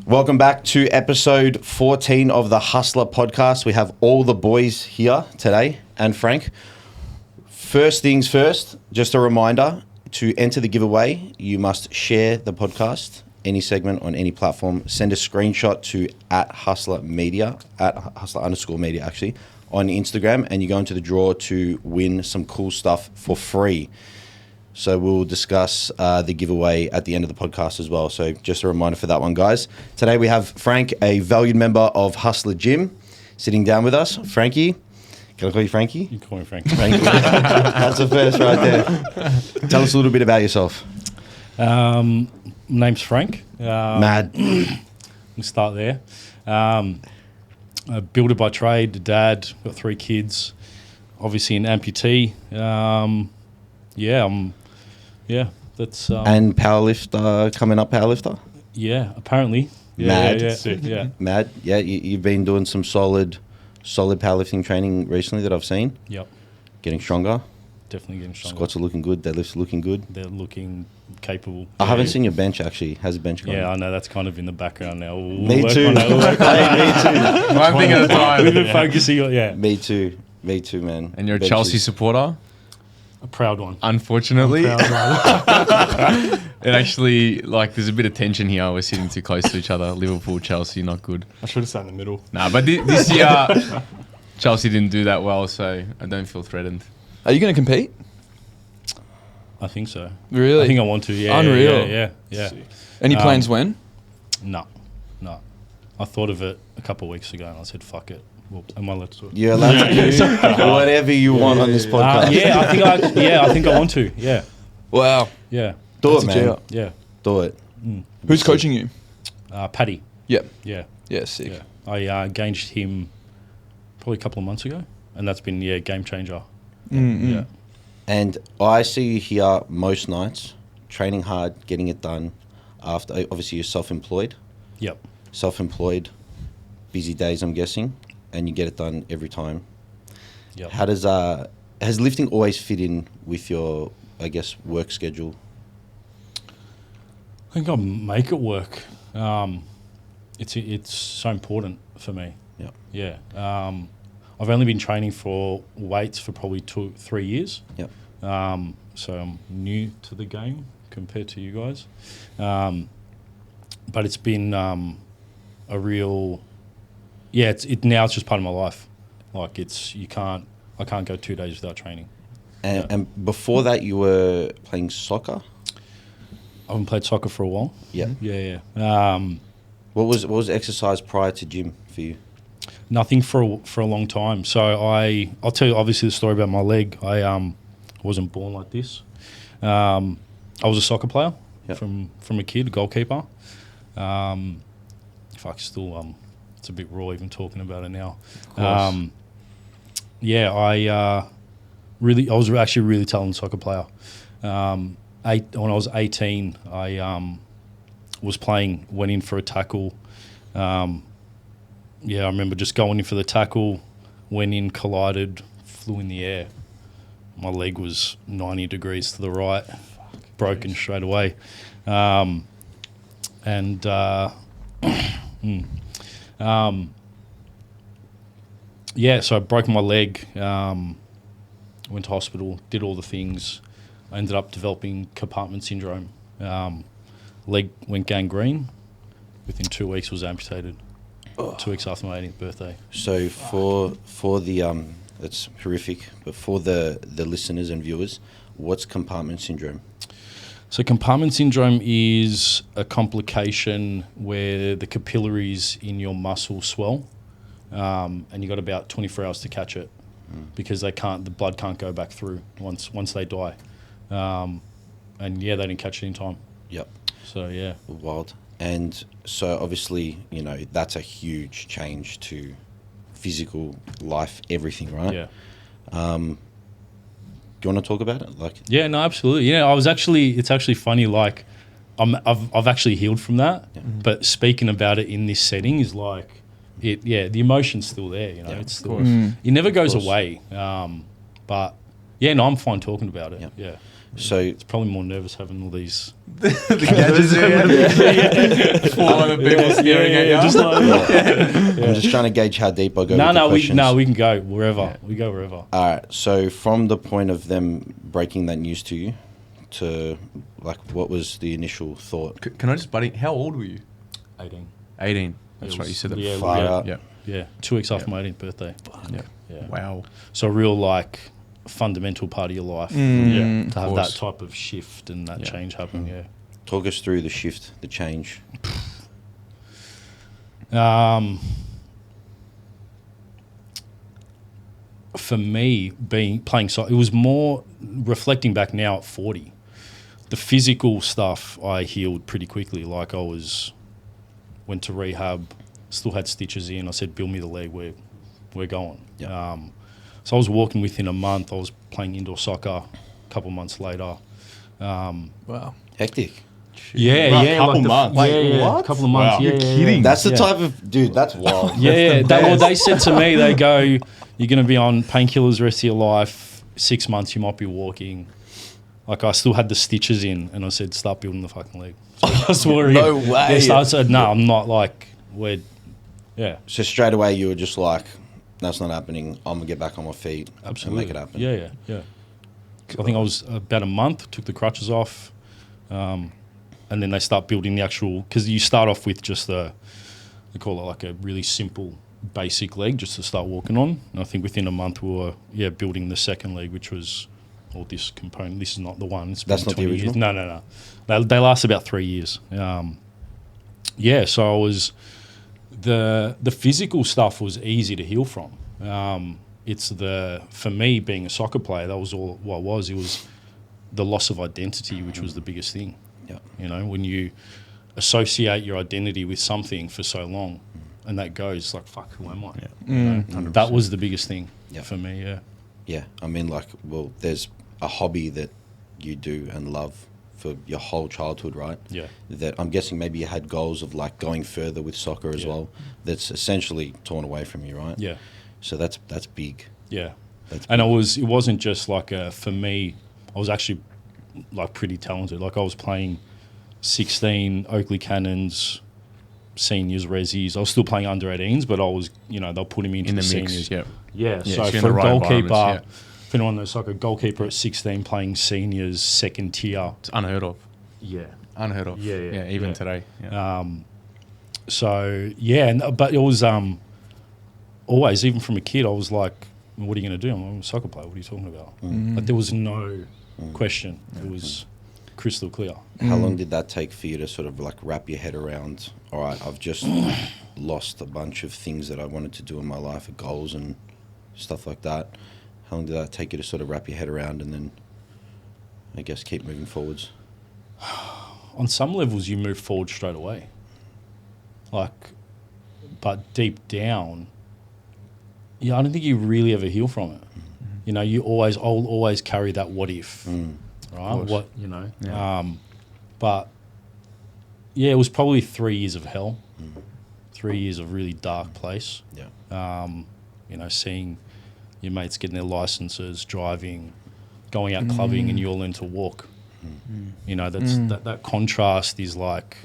Welcome back to episode 14 of the Hustler podcast. We have all the boys here today and Frank. First things first, just a reminder, to enter the giveaway, you must share the podcast, any segment on any platform. Send a screenshot to @HustlerMedia, @Hustler_media actually, on Instagram, and you go into the draw to win some cool stuff for free. So we'll discuss the giveaway at the end of the podcast as well. So just a reminder for that one, guys. Today we have Frank, a valued member of HUSLA GYM, sitting down with us. Frankie, can I call you Frankie? You can call me Frankie. Frankie. That's the first right there. Tell us a little bit about yourself. Name's Frank. Mad. We'll start there. A builder by trade, dad, got 3 kids, obviously an amputee. That's And powerlifter, coming up powerlifter? apparently. Mad. Yeah. Mad. Yeah, you've been doing some solid powerlifting training recently that I've seen. Yep. Getting stronger. Definitely getting stronger. Squats are looking good. Deadlifts are looking good. They're looking capable. I haven't seen your bench actually. How's the bench going? Yeah, I know that's kind of in the background now. Me too. Me too. One thing at a time. We've been focusing on Me too, man. And you're a Bench Chelsea is- supporter? a proud one. Unfortunately. Proud one. It actually, there's a bit of tension here. We're sitting too close to each other. Liverpool, Chelsea, not good. I should have sat in the middle. Nah, but this year, Chelsea didn't do that well, so I don't feel threatened. Are you going to compete? I think so. Really? I think I want to. Yeah. Unreal. Yeah. Any plans when? No. I thought of it a couple of weeks ago and I said, fuck it. Well, am I allowed to do it? You're allowed to do whatever you want on this podcast. I think I want to. Yeah. Wow. Yeah. Do That's it, a man. G-up. Yeah. Do it. Who's coaching you? Paddy. Yep. Yeah. Yeah, sick. Yeah. I engaged him probably a couple of months ago and that's been, game changer. Mm-hmm. Yeah. And I see you here most nights, training hard, getting it done. After, obviously, you're self-employed. Yep. Self-employed, busy days, I'm guessing, and you get it done every time. Yep. How does has lifting always fit in with your, I guess, work schedule? I think I'll make it work. It's so important for me. Yeah. Yeah. I've only been training for weights for probably 2-3 years. Yep. So I'm new to the game compared to you guys. But it's been a real, now it's just part of my life. I can't go 2 days without training. And before that, you were playing soccer? I haven't played soccer for a while. Yeah. Yeah. What was exercise prior to gym for you? Nothing for a long time. So I'll tell you obviously the story about my leg. I wasn't born like this. I was a soccer player from a kid, a goalkeeper. If I still, it's a bit raw even talking about it now. I was actually a really talented soccer player. When I was 18, I was playing, went in for a tackle. I remember just going in for the tackle, went in, collided, flew in the air. My leg was 90 degrees to the right, broken straight away. So I broke my leg, went to hospital, did all the things. I ended up developing compartment syndrome. Leg went gangrene. Within 2 weeks, was amputated. 2 weeks after my 18th birthday. So for the it's horrific, but for the listeners and viewers, what's compartment syndrome? So compartment syndrome is a complication where the capillaries in your muscle swell, and you got about 24 hours to catch it because the blood can't go back through once they die. They didn't catch it in time. Yep. So yeah. Wild. And so obviously, that's a huge change to physical life, everything, right? Yeah. Do you want to talk about it? Yeah, no, absolutely. Yeah, it's actually funny. I've actually healed from that, but speaking about it in this setting is the emotion's still there. It's still, it never goes away. But I'm fine talking about it. Yeah. Yeah. So It's probably more nervous having all these. the gadgets there. 400 people staring at you. Just like, I'm just trying to gauge how deep I go. no, with the no, questions. we can go wherever. Yeah. We go wherever. All right. So from the point of them breaking that news to you, to like, what was the initial thought? Can I just, buddy? How old were you? 18. 18. That's It right. You was- said that. yeah, Far yeah, out. Yeah. Yeah, 2 weeks after my 18th birthday. Yeah. Yeah. Wow. So a real like fundamental part of your life. Mm, To of have that course. type of shift and that Yeah. change happen. Yeah. Talk us through the shift, the change. For me, playing soccer, it was more reflecting back now at 40. The physical stuff I healed pretty quickly. Like went to rehab, still had stitches in. I said, "Build me the leg. We're going." Yeah. So I was walking within a month. I was playing indoor soccer. A couple months later. Wow. Hectic. Yeah, Right, yeah, couple the- months. Yeah, Like, yeah, what? a couple of months. Wow. Yeah, You're yeah, kidding. yeah. That's the Yeah. type of dude. That's wild. Yeah, they said to me, they go, "You're going to be on painkillers the rest of your life. 6 months, you might be walking." Like I still had the stitches in, and I said, "Start building the fucking leg." So I swore No in. way. Yeah, so I said, "No, I'm not." Like yeah, So straight away you were just like, "That's not happening. I'm gonna get back on my feet absolutely. and make it happen." Yeah. So I think I was about a month. Took the crutches off, and then they start building the actual. Because you start off with just they call it like a really simple basic leg just to start walking on. And I think within a month we were building the second leg, which was all this component. This is not the one. It's That's been not the 20 original? years. No. They last about 3 years. So I was the physical stuff was easy to heal from. It's for me being a soccer player, that was all what it was. It was the loss of identity, which was the biggest thing. Yeah. You know, when you associate your identity with something for so long, and that goes like, "Fuck, who am I?" Yeah. You know? 100%. That was the biggest thing Yeah. for me. Yeah. Yeah. I mean, like, well, there's a hobby that you do and love for your whole childhood, right? Yeah. That I'm guessing maybe you had goals of like going further with soccer as Yeah. well. That's essentially torn away from you, right? Yeah. So that's big. Yeah. That's And it wasn't just like for me, I was actually like pretty talented. Like I was playing 16 Oakley Cannons, seniors, resis. I was still playing under 18s, but I was, they'll put him into In the the mix. seniors. Yeah. Yeah. Yeah, So so in for the a right goalkeeper, environments, if anyone knows soccer, goalkeeper at 16 playing seniors, second tier. It's unheard of. Yeah. Unheard of. Yeah, Even yeah. today. Yeah. But it was always, even from a kid, I was like, "What are you going to do?" I'm a soccer player. What are you talking about? Like there was no question. It was crystal clear. How long did that take for you to sort of like wrap your head around, all right, I've just lost a bunch of things that I wanted to do in my life, goals and stuff like that. How long did that take you to sort of wrap your head around and then, I guess, keep moving forwards? On some levels, you move forward straight away. But deep down, I don't think you really ever heal from it. I'll always carry that what if, right? course. Yeah. But yeah, it was probably 3 years of hell, 3 years of really dark place. Yeah. Seeing your mates getting their licenses, driving, going out clubbing, and you all learn to walk. That contrast is like,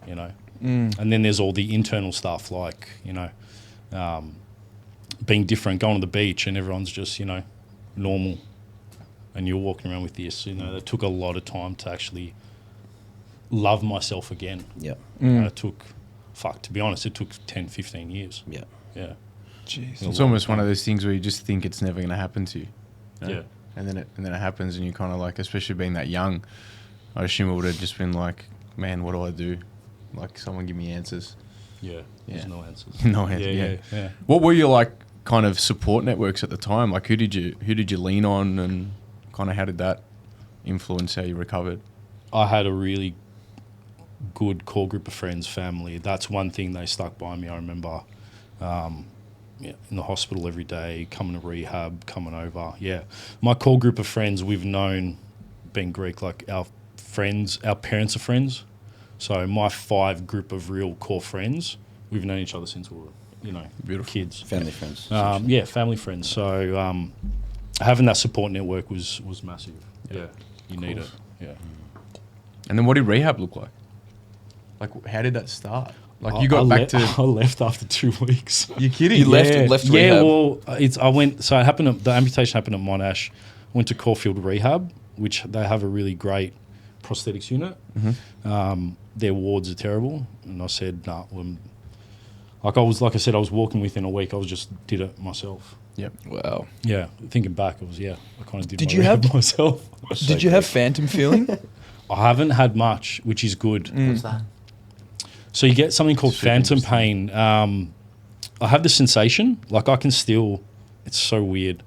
and then there's all the internal stuff like, being different, going to the beach and everyone's just, normal and you're walking around with this, that took a lot of time to actually love myself again. Yeah. It took, to be honest, it took 10, 15 years. Yeah. Yeah. Jeez. It's almost one of those things where you just think it's never going to happen to you. Yeah. And then it happens, and you kind of like, especially being that young, I assume it would have just been like, man, what do I do? Like, someone give me answers. Yeah. There's Yeah. no answers. No answers. Yeah. What were your like kind of support networks at the time? Like, who did you lean on, and kind of how did that influence how you recovered? I had a really good core group of friends, family. That's one thing they stuck by me. I remember in the hospital every day, coming to rehab, coming over. Yeah. My core group of friends, we've known, being Greek, like our parents are friends. So my 5 group of real core friends, we've known each other since we were, Beautiful. kids. Family friends. Family friends. So having that support network was massive. Yeah. You need it. Yeah. And then what did rehab look like? Like, how did that start? Like, you got back to... I left after 2 weeks. You're kidding? You left Yeah, rehab. well, I went. So it happened. The amputation happened at Monash. Went to Caulfield Rehab, which they have a really great prosthetics unit. Their wards are terrible, and I said, "Nah." Like I said, I was walking within a week. I just did it myself. Yep. Wow. Yeah, thinking back, I kind of did. Did my you rehab have- myself? Did you have phantom feeling? I haven't had much, which is good. What's that? So you get something called Super phantom interesting. pain. I have the sensation, like I can still. It's so weird.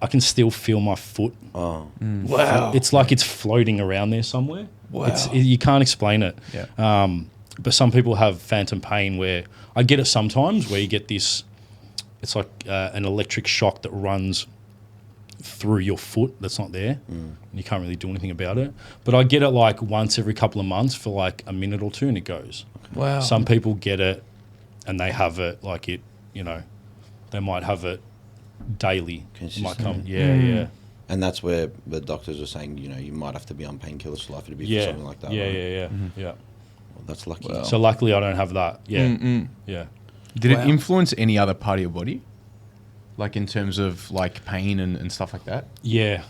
I can still feel my foot. Oh, Wow. It's like it's floating around there somewhere. Wow. You can't explain it. Yeah. But some people have phantom pain where I get it sometimes where you get this, it's like an electric shock that runs through your foot that's not there and you can't really do anything about it. But I get it like once every couple of months for like a minute or two and it goes. Wow. Some people get it and they have it like it, they might have it daily. It might come, yeah. and that's where the doctors are saying, you might have to be on painkillers for life to be for Yeah, something like that. yeah, right? yeah. Well, that's lucky. Wow. So luckily I don't have that. Yeah, yeah. Did Wow. it influence any other part of your body? Like in terms of like pain and stuff like that? Yeah,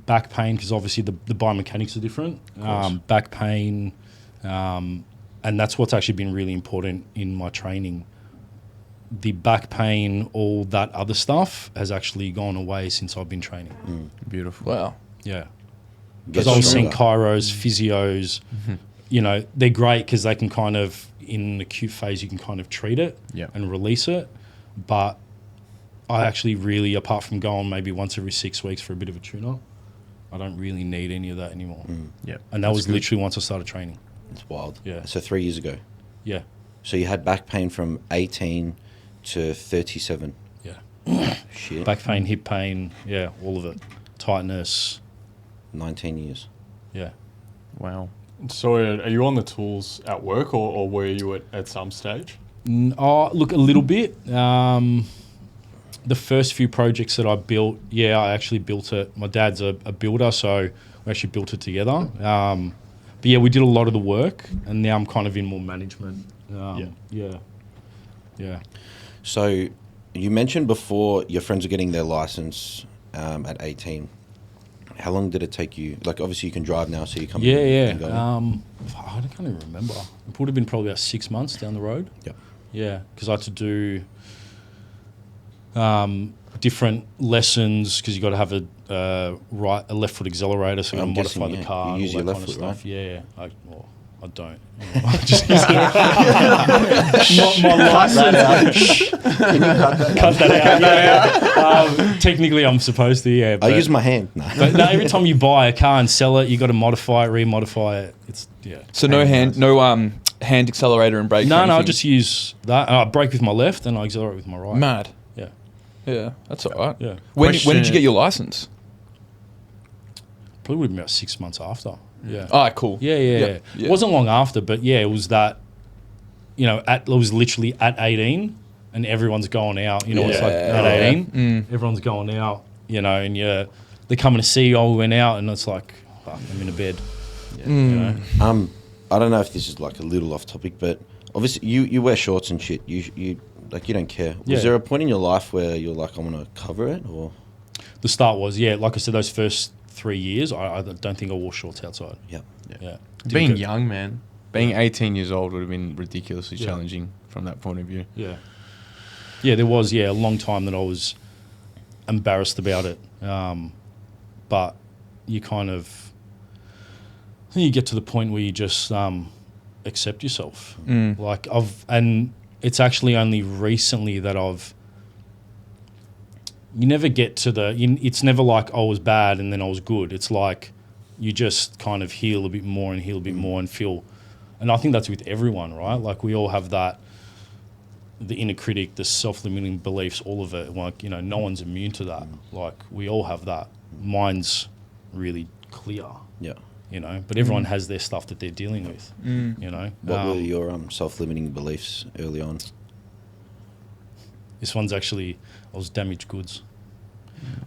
back pain because obviously the biomechanics are different. Back pain, and that's what's actually been really important in my training. The back pain, all that other stuff has actually gone away since I've been training. Beautiful. Wow. Yeah, Get because I was seeing stronger. chiros, physios. They're great because they can kind of in an acute phase you can kind of treat it and release it, but I actually really, apart from going maybe once every 6 weeks for a bit of a tune-up, I don't really need any of that anymore. Yeah. And that was literally once I started training. It's wild. Yeah. So 3 years ago. Yeah. So you had back pain from 18 to 37. Yeah. Shit. Back pain, hip pain, yeah, all of it. Tightness, 19 years. yeah. Wow. So are you on the tools at work or were you at some stage? Look, a little bit. The first few projects that I built, I actually built it. My dad's a builder, so we actually built it together. But yeah, we did a lot of the work, and now I'm kind of in more management. Yeah. So you mentioned before your friends are getting their license at 18. How long did it take you? Like, obviously you can drive now, so you come. Yeah. I can't even remember. It would have been probably about 6 months down the road. Yep. Yeah, because I had to do different lessons because you got to have a left foot accelerator, so you got to I'm modify guessing, the car. you use and all your that left kind of foot, stuff. Yeah. I don't. I just use my license. Cut that out. Yeah. Technically, I'm supposed to. Yeah. I but- use my hand. No. But no, every time you buy a car and sell it, you got to modify it, remodify it. It's So no hand accelerator and brake. or No, I anything? just use that. I brake with my left and I accelerate with my right. Mad. Yeah. Yeah, that's all right. Yeah. When did you Question- get your license? Probably would have been about 6 months after. Yeah. All right, cool. Yeah. Yeah. It wasn't long after, but yeah, it was that, it was literally at 18 and everyone's going out, it's like at 18, everyone's going out, and they're coming to see you, we went out and it's like, fuck, I'm in a bed. I don't know if this is like a little off topic, but obviously you wear shorts and shit. You don't care. Was Yeah. there a point in your life where you're like, I want to cover it, or? The start was, like I said, those first 3 years, I don't think I wore shorts outside. Yep. Yeah. Being young, man. Being 18 years old would have been ridiculously challenging from that point of view. Yeah. Yeah, there was, a long time that I was embarrassed about it. But you kind of, I think you get to the point where you just accept yourself. And it's actually only recently that you never get to it's never like I was bad and then I was good. It's like you just kind of heal a bit more and feel, and I think that's with everyone, right? Like we all have that, the inner critic, the self-limiting beliefs, all of it. Like, no one's immune to that. Like we all have that. Mine's really clear. Yeah. But everyone has their stuff that they're dealing with, What were your self-limiting beliefs early on? This one's actually, I was damaged goods.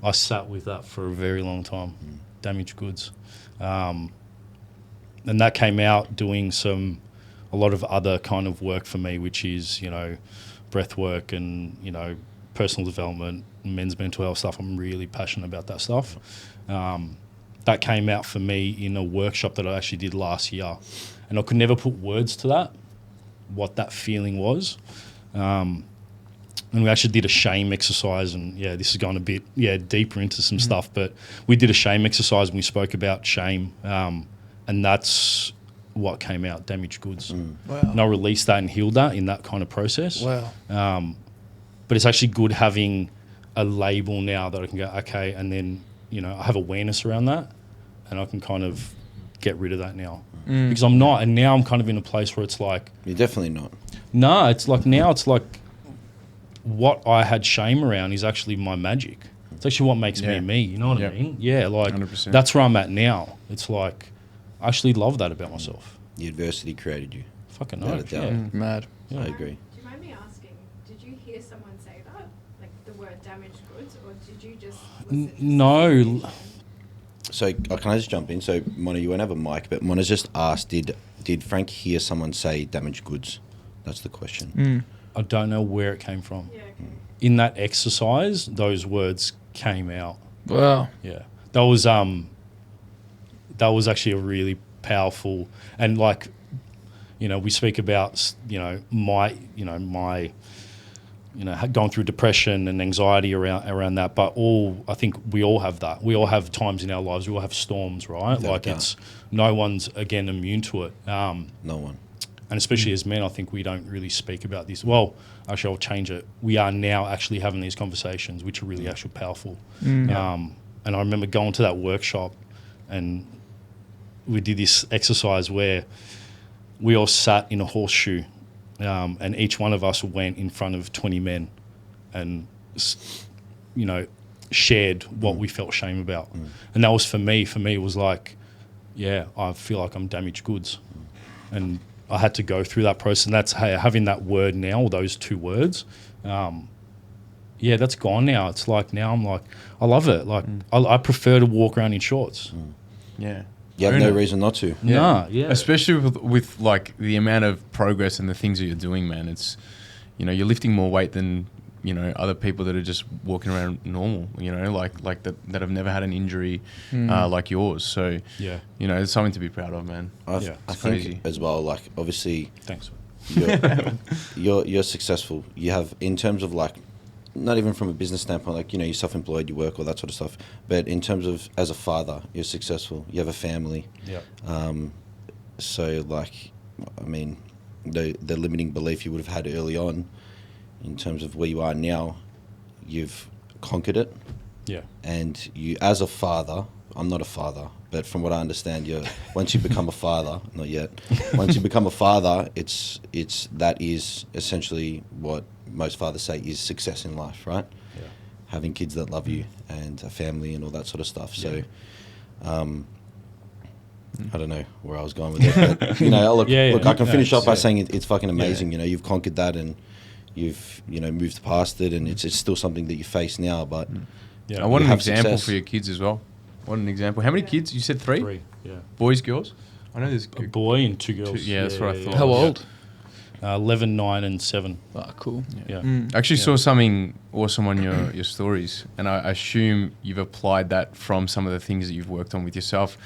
I sat with that for a very long time. damaged goods. And that came out doing a lot of other kind of work for me, which is, you know, breath work and, you know, personal development, men's mental health stuff. I'm really passionate about that stuff. That came out for me in a workshop that I actually did last year. And I could never put words to that, what that feeling was. And we actually did a shame exercise, and this is going a bit deeper into some stuff, but we did a shame exercise and we spoke about shame, and that's what came out, damaged goods. Wow. And I released that and healed that in that kind of process. Wow. But it's actually good having a label now that I can go, okay, and then, you know, I have awareness around that and I can kind of get rid of that now. Because I'm not, and now I'm kind of in a place where it's like... You're definitely not. No, it's like now it's like what I had shame around is actually my magic. It's actually what makes me me, you know what I mean? Yeah, like 100%. that's where I'm at now. It's like I actually love that about myself. The adversity created you. Fucking Without no. a doubt. Yeah. Mad. Yeah. I agree. Do you mind me asking, did you hear someone say that? Like the word damaged goods, or did you just listen to No. situation? So can I just jump in? So Mona, you won't have a mic, but Mona's just asked, did Frank hear someone say damaged goods? That's the question. I don't know where it came from. Yeah, okay. In that exercise, those words came out. Wow. Yeah. That was actually a really powerful, and like, you know, we speak about, my going through depression and anxiety around that, but I think we all have that. We all have times in our lives, we all have storms, right? Without a doubt. It's, no one's, again, immune to it. No one. And especially as men, I think we don't really speak about this. Well, actually, I'll change it. We are now actually having these conversations, which are really actually powerful. And I remember going to that workshop, and we did this exercise where we all sat in a horseshoe, and each one of us went in front of 20 men and, shared what we felt shame about. And that was for me. For me, it was like, I feel like I'm damaged goods. And I had to go through that process, and that's having that word now, or those two words. That's gone now. It's like now I'm like, I love it. Like I prefer to walk around in shorts. Yeah. You have Own no it. reason not to. Nah, yeah. Especially with like the amount of progress and the things that you're doing, man. It's, you're lifting more weight than, other people that are just walking around normal, like that have never had an injury like yours. So, Yeah. It's something to be proud of, man. I Yeah. think crazy. as well, like obviously Thanks. you're successful. You have, in terms of like, not even from a business standpoint, like, you're self-employed, you work, all that sort of stuff. But in terms of as a father, you're successful. You have a family. Yeah. So like, I mean, the limiting belief you would have had early on, in terms of where you are now, you've conquered it. Yeah. And you, as a father, I'm not a father, but from what I understand, once you become a father, not yet. Once you become a father, that is essentially what most fathers say is success in life, right? Yeah. Having kids that love you and a family and all that sort of stuff. So, I don't know where I was going with it, but look, I can finish off by saying it's fucking amazing. You've conquered that, and you've moved past it, and it's still something that you face now. But Yeah. I want You an have example success. for your kids as well. What an example. How many kids? You said 3? 3, yeah. Boys, girls? I know there's A boy and 2 girls. yeah, that's what I thought. How old? 11, 9, and 7. Ah, cool. Yeah. I actually saw something awesome on your stories, and I assume you've applied that from some of the things that you've worked on with yourself.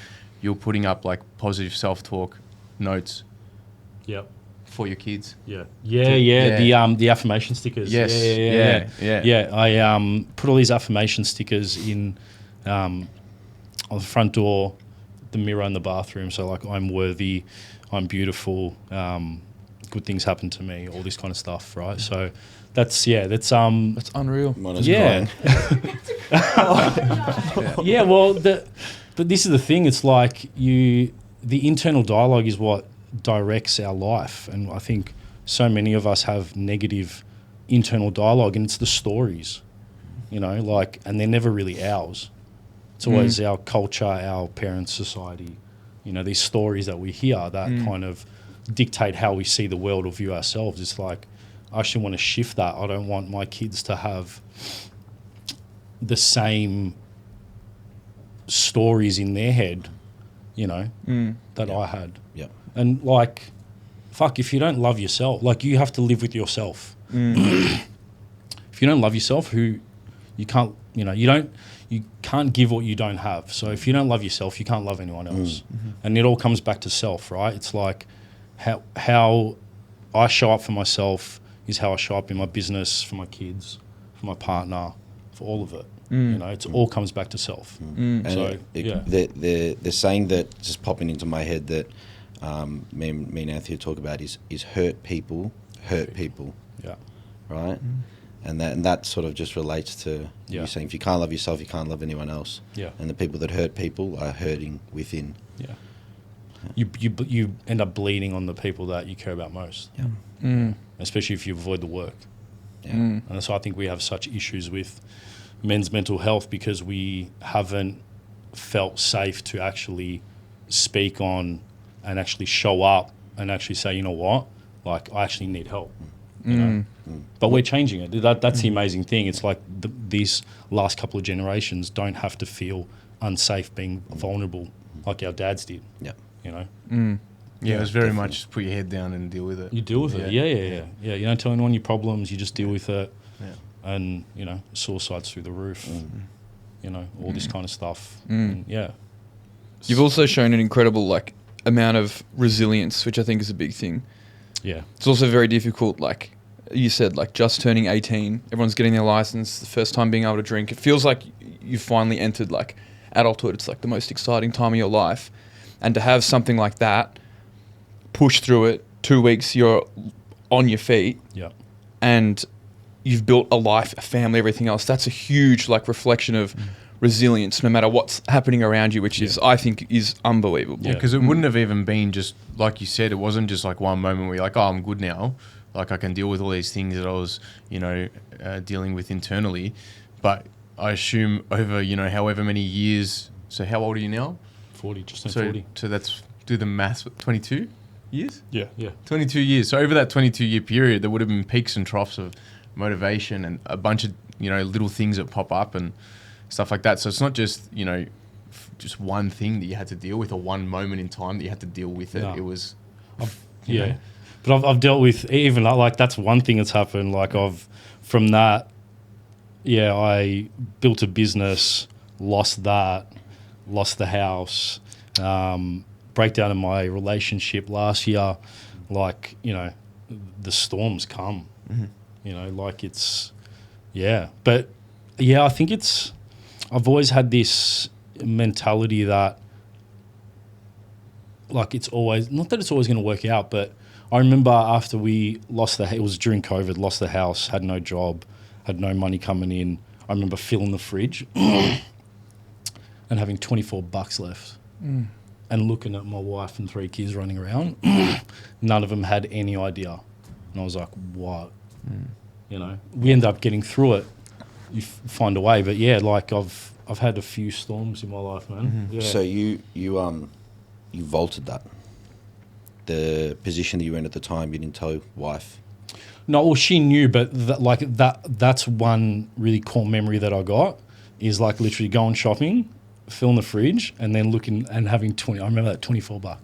You're putting up like positive self-talk notes Yep. for your kids. Yeah. The affirmation stickers. Yes. Yeah. I put all these affirmation stickers in on the front door, the mirror in the bathroom. So like, I'm worthy, I'm beautiful, good things happen to me, all this kind of stuff, right? So that's That's unreal. Mona's yeah. crying. Yeah, well, but this is the thing. It's like the internal dialogue is what directs our life, and I think so many of us have negative internal dialogue, and it's the stories, and they're never really ours. It's always our culture, our parents' society, these stories that we hear that kind of dictate how we see the world or view ourselves. It's like, I actually want to shift that. I don't want my kids to have the same stories in their head, you know, that I had. Yeah. And like, fuck, if you don't love yourself, like you have to live with yourself. If you don't love yourself, you can't, you know, you can't give what you don't have. So if you don't love yourself, you can't love anyone else. And it all comes back to self, right? It's like how I show up for myself is how I show up in my business, for my kids, for my partner, for all of it. You know, it all comes back to self. And So, yeah. the saying that just popping into my head that me and Anthony talk about is hurt people, Yeah. right? And that sort of just relates to Yeah. you saying if you can't love yourself, you can't love anyone else. Yeah. And the people that hurt people are hurting within. Yeah. You end up bleeding on the people that you care about most. Yeah. Especially if you avoid the work. Yeah. And that's why I think we have such issues with men's mental health, because we haven't felt safe to actually speak on and actually show up and actually say, you know what, like I actually need help. You know? But we're changing it. That's the amazing thing. It's like these last couple of generations don't have to feel unsafe being vulnerable like our dads did. Yeah. You know, Yeah, it was very much just put your head down and deal with it. you deal with it. Yeah. You don't tell anyone your problems. You just deal with it. Yeah. And you know, suicide's through the roof. You know, all this kind of stuff. And yeah. You've also shown an incredible like amount of resilience, which I think is a big thing. Yeah. It's also very difficult, like you said, like just turning 18, everyone's getting their license, the first time being able to drink. It feels like you've finally entered like adulthood. It's like the most exciting time of your life. And to have something like that, push through it, 2 weeks you're on your feet, Yeah. and you've built a life, a family, everything else. That's a huge like reflection of resilience, no matter what's happening around you, which is, I think, is unbelievable. Yeah, because it wouldn't have even been just, like you said, it wasn't just like one moment where you're like, oh, I'm good now. Like I can deal with all these things that I was, you know, dealing with internally. But I assume over, you know, however many years. So how old are you now? 40, just turned So, 40. so that's, do the maths, 22 years? Yeah. 22 years. So over that 22-year period, there would have been peaks and troughs of motivation and a bunch of, you know, little things that pop up and stuff like that. So it's not just, you know, just one thing that you had to deal with or one moment in time that you had to deal with it. No. It was, Yeah. know. But I've dealt with, even like that's one thing that's happened. Like from that, yeah, I built a business, lost the house, breakdown in my relationship last year. Like, you know, the storms come, you know, like it's, yeah. But yeah, I think I've always had this mentality that like it's always, not that it's always going to work out, but I remember after we lost it was during COVID, lost the house, had no job, had no money coming in. I remember filling the fridge and having $24 left and looking at my wife and 3 kids running around. None of them had any idea. And I was like, what? You know, we end up getting through it. You find a way. But yeah, like I've had a few storms in my life, man. Yeah. So you vaulted that. The position that you were in at the time, you didn't tell your wife. No, well, she knew, but that's one really core memory that I got is like literally going shopping, filling the fridge, and then looking and having I remember that $24.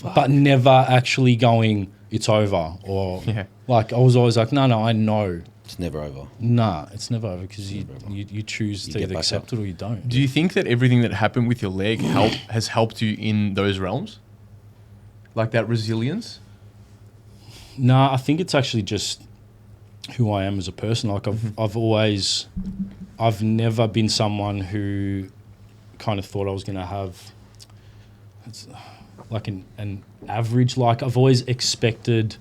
But never actually going, it's over. Or like I was always like, no, I know. It's never over. Nah, it's never over because you choose You to get either back accept up. it or you don't. do you think that everything that happened with your leg has helped you in those realms? Like that resilience? Nah, I think it's actually just who I am as a person. Like I've never been someone who kind of thought I was going to have like an average. Like I've always been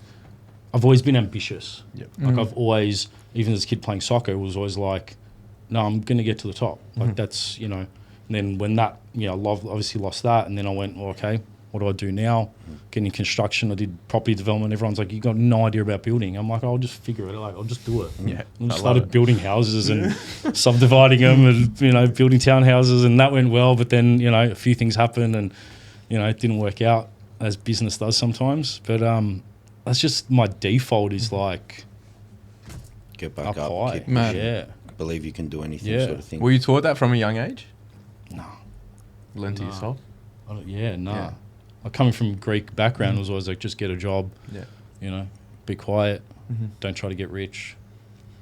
ambitious. Yep. Like I've always, even as a kid playing soccer, it was always like, no, I'm going to get to the top. Like that's, you know, and then when that, you know, obviously lost that. And then I went, well, okay, what do I do now? Getting construction. I did property development. Everyone's like, you got no idea about building. I'm like, I'll just figure it out. Like, I'll just do it. Yeah. And I started building houses and subdividing them and, you know, building townhouses, and that went well. But then, you know, a few things happened and, you know, it didn't work out as business does sometimes. But that's just my default is like Get back up up. high. Keep Man. pushing, Yeah. believe you can do anything, Yeah. sort of thing. Were you taught that from a young age? No. Lend to Nah. yourself. Yeah, nah. Yeah. Like coming from a Greek background was always like, just get a job, Yeah. you know, be quiet, Mm-hmm. don't try to get rich.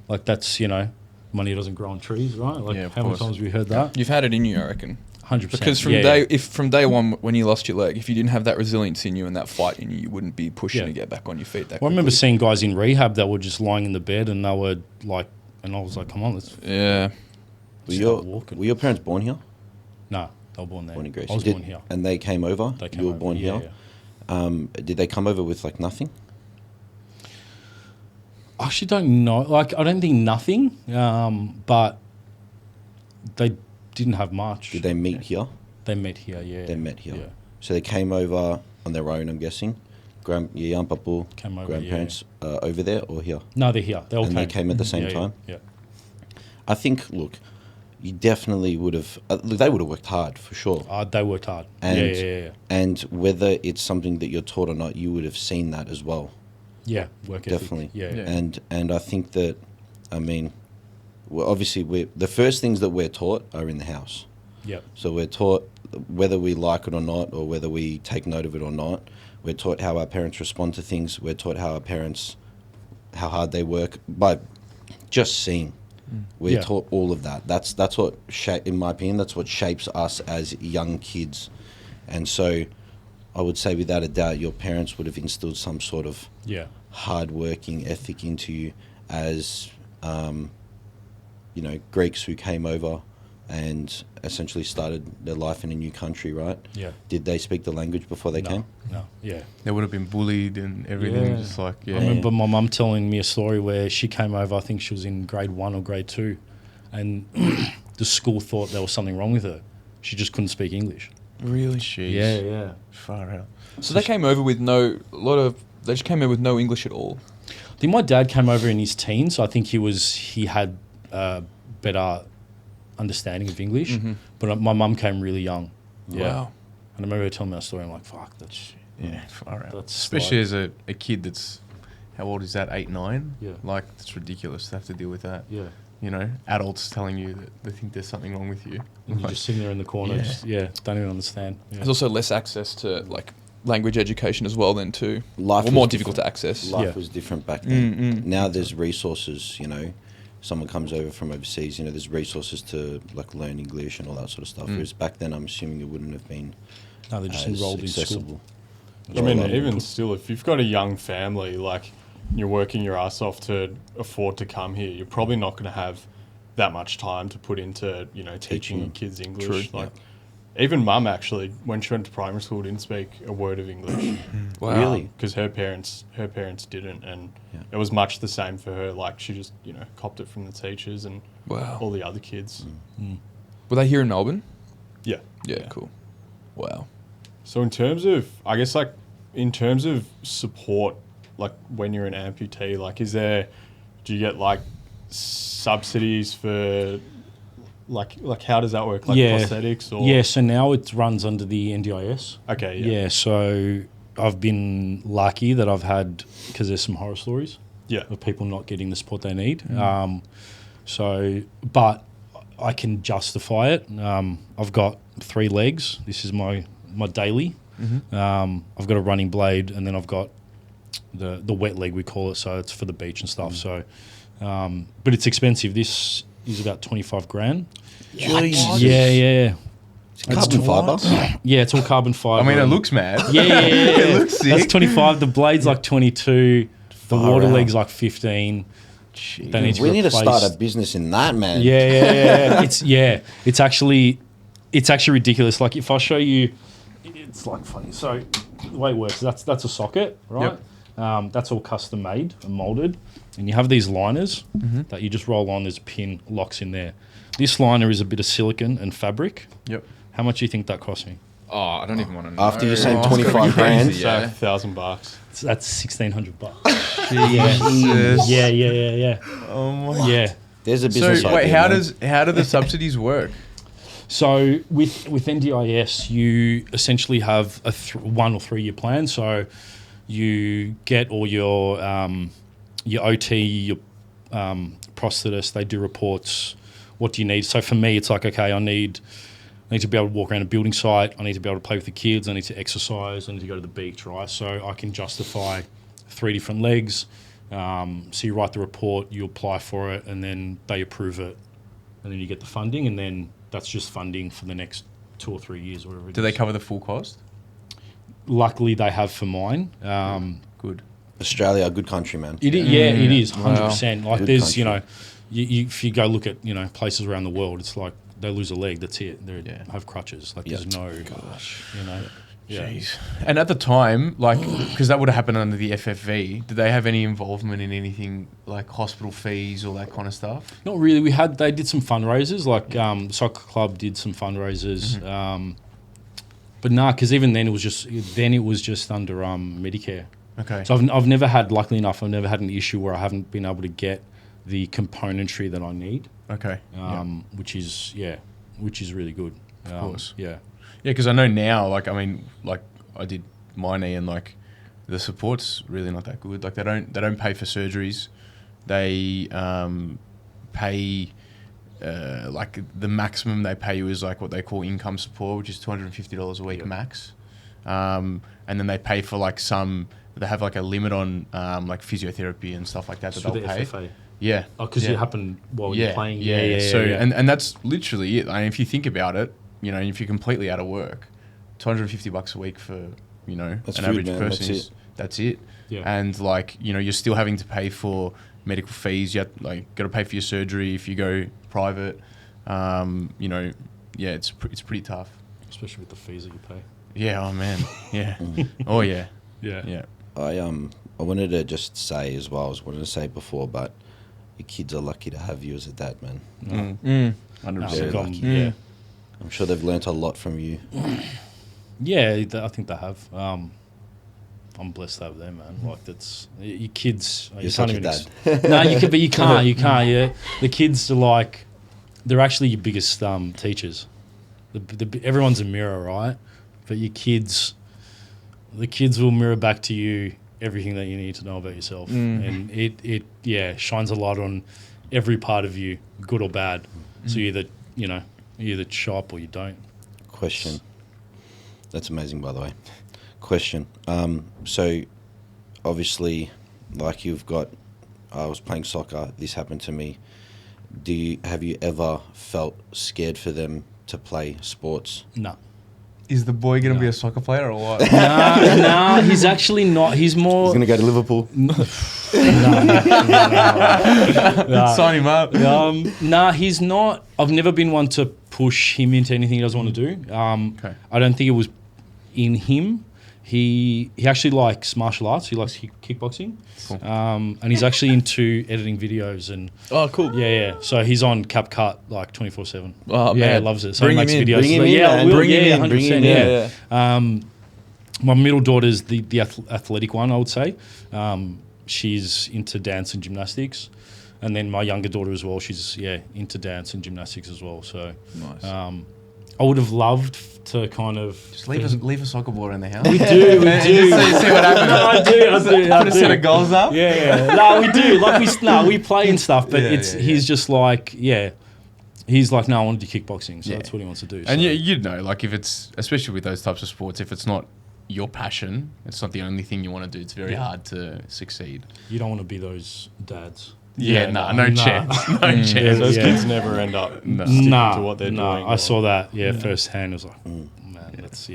Like that's, you know, money doesn't grow on trees, right? Like Yeah, of how many course. times have we heard that? You've had it in you, I reckon. 100%. Because from day one, when you lost your leg, if you didn't have that resilience in you and that fight in you, you wouldn't be pushing Yeah. to get back on your feet. Well, I remember seeing guys in rehab that were just lying in the bed and they were like, and I was like, come on, let's Yeah. start walking. Were your parents born here? No, they were born there. Born in Greece. I was Did- born here. And they came over? They came You were over, born yeah, here? yeah. Did they come over with like nothing? I actually don't know. Like, I don't think nothing, but they didn't have much. Did they meet here? They met here, yeah. They met here. Yeah. So they came over on their own, I'm guessing. Your young papu, Came over, grandparents over there or here? No, they're here. They all And came. they came at the same Yeah, yeah, time? Yeah. I think, look, you definitely would have, they would have worked hard for sure. They worked hard. And, Yeah. and whether it's something that you're taught or not, you would have seen that as well. Yeah, work ethic. Definitely. Yeah. Yeah. And I think that, I mean, well, obviously the first things that we're taught are in the house. Yeah. So we're taught whether we like it or not, or whether we take note of it or not. We're taught how our parents respond to things. We're taught how how hard they work by just seeing. We're Yeah. taught all of that. That's what in my opinion, that's what shapes us as young kids. And so, I would say without a doubt, your parents would have instilled some sort of Yeah. hard-working ethic into you as, Greeks who came over and essentially started their life in a new country, right? Yeah. Did they speak the language before they came? No. Yeah. They would have been bullied and everything. Yeah. Just like, I yeah. remember my mum telling me a story where she came over, I think she was in grade 1 or grade 2, and the school thought there was something wrong with her. She just couldn't speak English. Really? Jeez. Yeah. Far out. So they came over with they just came in with no English at all. I think my dad came over in his teens. So I think he had better understanding of English, but my mum came really young. Yeah. Wow. And I remember her telling me that story. I'm like, fuck, that's Yeah, far out. That's Especially like- as a kid that's, how old is that? 8, 9? Yeah. Like, it's ridiculous to have to deal with that. yeah. You know, adults telling you that they think there's something wrong with you. And you're Like, just sitting there in the corner, Yeah. don't even understand. Yeah. There's also less access to like language education as well then too. Life Or was more different. difficult to access. Life Yeah. was different back then. Mm. Now there's resources, someone comes over from overseas, there's resources to like learn English and all that sort of stuff. Whereas back then, I'm assuming it wouldn't have been No, they're just as enrolled in school. accessible. I mean, even still, if you've got a young family, like you're working your ass off to afford to come here, you're probably not going to have that much time to put into, teaching your kids English. True, Like, even mum actually, when she went to primary school, didn't speak a word of English. Wow. Really? Because her parents didn't, and Yeah. it was much the same for her. Like, she just, copped it from the teachers and Wow. all the other kids. Were they here in Melbourne? Yeah. Yeah, cool. Wow. So in terms of, I guess, like, in terms of support, like, when you're an amputee, like, do you get, like, subsidies for, like how does that work? Like, prosthetics or? Yeah, so now it runs under the NDIS. Okay, Yeah, yeah. so I've been lucky that I've had, because there's some horror stories Yeah. of people not getting the support they need. But I can justify it. I've got 3 legs. This is my daily. I've got a running blade, and then I've got the wet leg, we call it, so it's for the beach and stuff. So, but it's expensive. This is about 25 grand. Jesus. Yeah. Carbon fiber. Yeah, it's all carbon fiber. I mean, it looks mad. Yeah. It looks That's sick. 25. The blade's like 22. The Far water out. leg's like 15. They need to We need to start replace- a business in that, man. Yeah. It's actually ridiculous. Like if I show you, it's like funny. So the way it works, that's a socket, right? That's all custom made and molded, and you have these liners that you just roll on. There's a pin locks in there. This liner is a bit of silicone and fabric. Yep. How much do you think that cost me? Oh, I don't even want to know. After you're saying Oh, it's gotta be 25 grand. crazy, So yeah. $1,000. That's $1,600. Jesus. Yeah. Oh my. Yeah. There's a So business wait, idea, how man. do the subsidies work? So with NDIS, you essentially have a 1 or 3 year plan. So you get all your OT, your prosthetist. They do reports. What do you need? So for me, it's like, okay, I need I need to be able to walk around a building site. I need to be able to play with the kids. I need to exercise. I need to go to the beach, right? So I can justify 3 different legs. So you write the report, you apply for it, and then they approve it. And then you get the funding, and then that's just funding for the next 2 or 3 years, or whatever it is. Do they cover the full cost? Luckily, they have for mine. Good. Australia, a good country, man. It is 100%. Like Good there's, country. you know, if you go look at, you know, places around the world, it's like they lose a leg, that's it. They have crutches. Like there's no, you know. Yeah. Jeez. And at the time, like, because that would have happened under the FFV, did they have any involvement in anything like hospital fees, all that kind of stuff? Not really. They did some fundraisers, like the soccer club did some fundraisers. But because even then it was just under Medicare. Okay. So I've never had, luckily enough, I've never had an issue where I haven't been able to get the componentry that I need. Okay. Which is really good. Of course. Yeah. Yeah, because I know now, like, I mean, like, I did my knee, and like, the support's really not that good. Like, they don't pay for surgeries. They pay like the maximum they pay you is like what they call income support, which is $250 a week max. And then they pay for like they have like a limit on like physiotherapy and stuff like that It's that for they'll the pay. FFA. Yeah. Oh, because it happened while you're playing. So and that's literally it. I mean, if you think about it, you know, if you're completely out of work, $250 a week for, you know, That's an food, average man. person that's it. Yeah. And like, you know, you're still having to pay for medical fees. You have, like, got to pay for your surgery if you go private. You know, yeah, it's pretty tough. Especially with the fees that you pay. Yeah. Oh man. Yeah. Oh yeah. Yeah. Yeah. I wanted to just say as well, I was wanted to say before, but your kids are lucky to have you as a dad, man. 100%. lucky. Yeah. I'm sure they've learnt a lot from you. Yeah, I think they have. I'm blessed to have them, man. Like that's your kids. You're such a dad. No, you can, but you can't. You can't. Yeah, the kids are like, they're actually your biggest teachers. Everyone's a mirror, right? But the kids will mirror back to you everything that you need to know about yourself, and it shines a light on every part of you, good or bad. So you either sharp or you don't. Question. That's amazing, by the way. Question. So, obviously, like I was playing soccer. This happened to me. Have you ever felt scared for them to play sports? No. Is the boy going to be a soccer player or what? No, he's actually not. He's more. He's gonna go to Liverpool. Sign him up. He's not. I've never been one to push him into anything he doesn't want to do. Okay. I don't think it was in him. He actually likes martial arts. He likes kickboxing. Cool. And he's actually into editing videos and. Oh, cool. Yeah. So he's on CapCut like 24/7. Oh, yeah, man. loves it. So Bring he makes him in. videos. Bring him in, yeah, man. I will. Bring him in. 100%. Bring him in. Yeah. My middle daughter's the athletic one, I would say. She's into dance and gymnastics. And then my younger daughter as well, she's into dance and gymnastics as well. So Nice. I would have loved to kind of Just leave a soccer ball in the house. We do. See what happens. No, I do. Put a set of goals up. Yeah. No, we do. Like we play and stuff, but he's just like he's like, no, I want to do kickboxing, so that's what he wants to do. And so. you'd know, like, if it's, especially with those types of sports, if it's not your passion, it's not the only thing you want to do, it's very hard to succeed. You don't want to be those dads. No chance. No chance. Those kids never end up sticking to what they're doing. I saw that firsthand. I was like, man, that's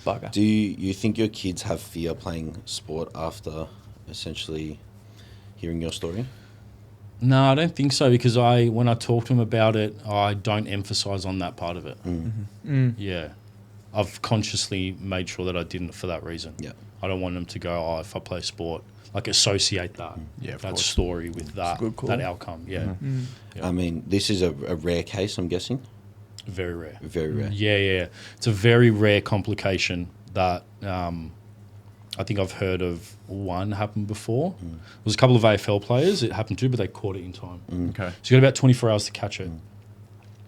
Bugger. Do you think your kids have fear playing sport after essentially hearing your story? No, I don't think so, because when I talk to him about it, I don't emphasize on that part of it. Yeah. I've consciously made sure that I didn't for that reason. Yeah. I don't want them to go, if I play sport, like associate that course. story with that outcome. Yeah. Yeah. I mean, this is a rare case, I'm guessing. Very rare. Very rare. Yeah. It's a very rare complication that I think I've heard of one happen before. There was a couple of AFL players it happened to, but they caught it in time. Okay. So you got about 24 hours to catch it.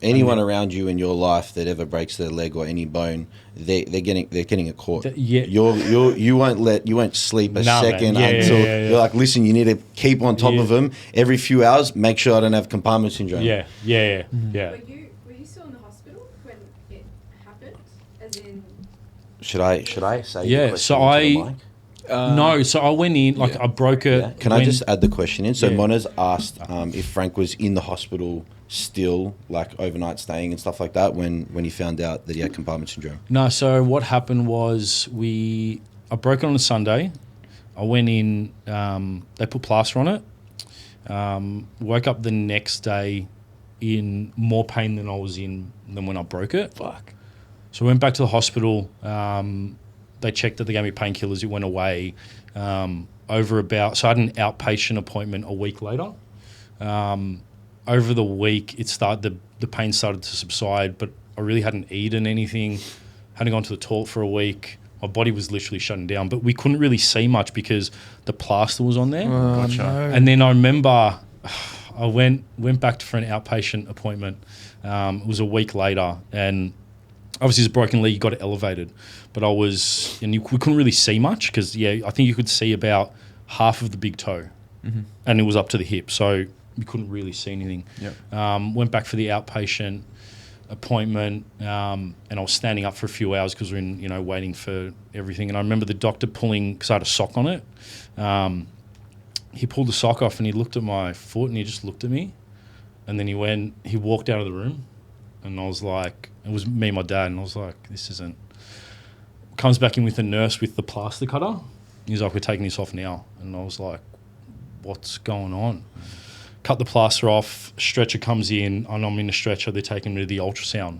Anyone around you in your life that ever breaks their leg or any bone, they're getting it caught. You won't sleep a second until you're like, listen, you need to keep on top of them every few hours. Make sure I don't have compartment syndrome. Yeah. Were you still in the hospital when it Should I say? Yeah, the question so into the mic? No, so I went in, like yeah. I broke it. Yeah. Can I just add the question in? So Yeah. Mona's asked if Frank was in the hospital still, like overnight staying and stuff like that, when he found out that he had compartment syndrome. No, so what happened was I broke it on a Sunday. I went in, they put plaster on it. Woke up the next day in more pain than I was in than when I broke it. Fuck. So I went back to the hospital. They checked it. They gave me painkillers. It went away. So I had an outpatient appointment a week later. Over the week, the pain started to subside, but I really hadn't eaten anything, hadn't gone to the toilet for a week. My body was literally shutting down, but we couldn't really see much because the plaster was on there. Gotcha. No. And then I remember I went back for an outpatient appointment. It was a week later, and obviously it's a broken leg, you got it elevated. But we couldn't really see much because, I think you could see about half of the big toe, and it was up to the hip, so we couldn't really see anything. Yep. Went back for the outpatient appointment, and I was standing up for a few hours because we're in, waiting for everything. And I remember the doctor pulling, because I had a sock on it, he pulled the sock off and he looked at my foot and he just looked at me, and then he walked out of the room, and I was like, it was me and my dad, and I was like, this isn't. Comes back in with the nurse with the plaster cutter. He's like, we're taking this off now. And I was like, what's going on? Cut the plaster off, stretcher comes in, and I'm in a stretcher, they're taking me to the ultrasound.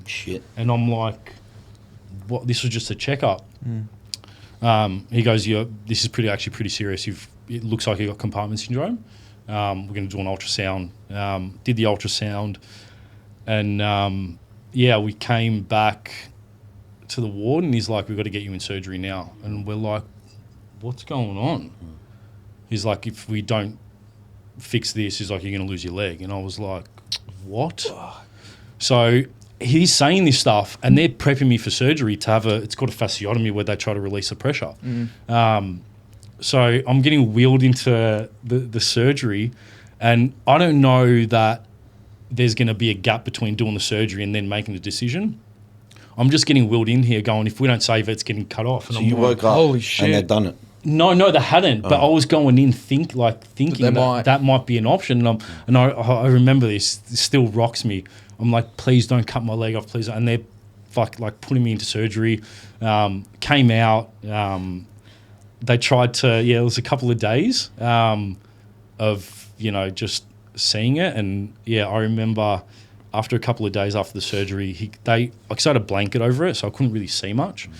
Shit. And I'm like, what? This was just a checkup. He goes, this is pretty serious. It looks like you got compartment syndrome. We're going to do an ultrasound. Did the ultrasound, and we came back to the ward, and he's like, we've got to get you in surgery now. And we're like, what's going on? He's like, if we don't fix this, he's like, you're going to lose your leg. And I was like, what? So he's saying this stuff, and they're prepping me for surgery to have it's called a fasciotomy, where they try to release the pressure. So I'm getting wheeled into the surgery, and I don't know that there's going to be a gap between doing the surgery and then making the decision. I'm just getting wheeled in here going, if we don't save it, it's getting cut off. And So I'm you like, woke up holy shit. and they'd done it. No, they hadn't. But I was going in thinking that might be an option. And I remember this. This still rocks me. I'm like, please don't cut my leg off, please. And they're putting me into surgery. Came out. They tried to. It was a couple of days of just seeing it. And I remember after a couple of days after the surgery, I had a blanket over it, so I couldn't really see much.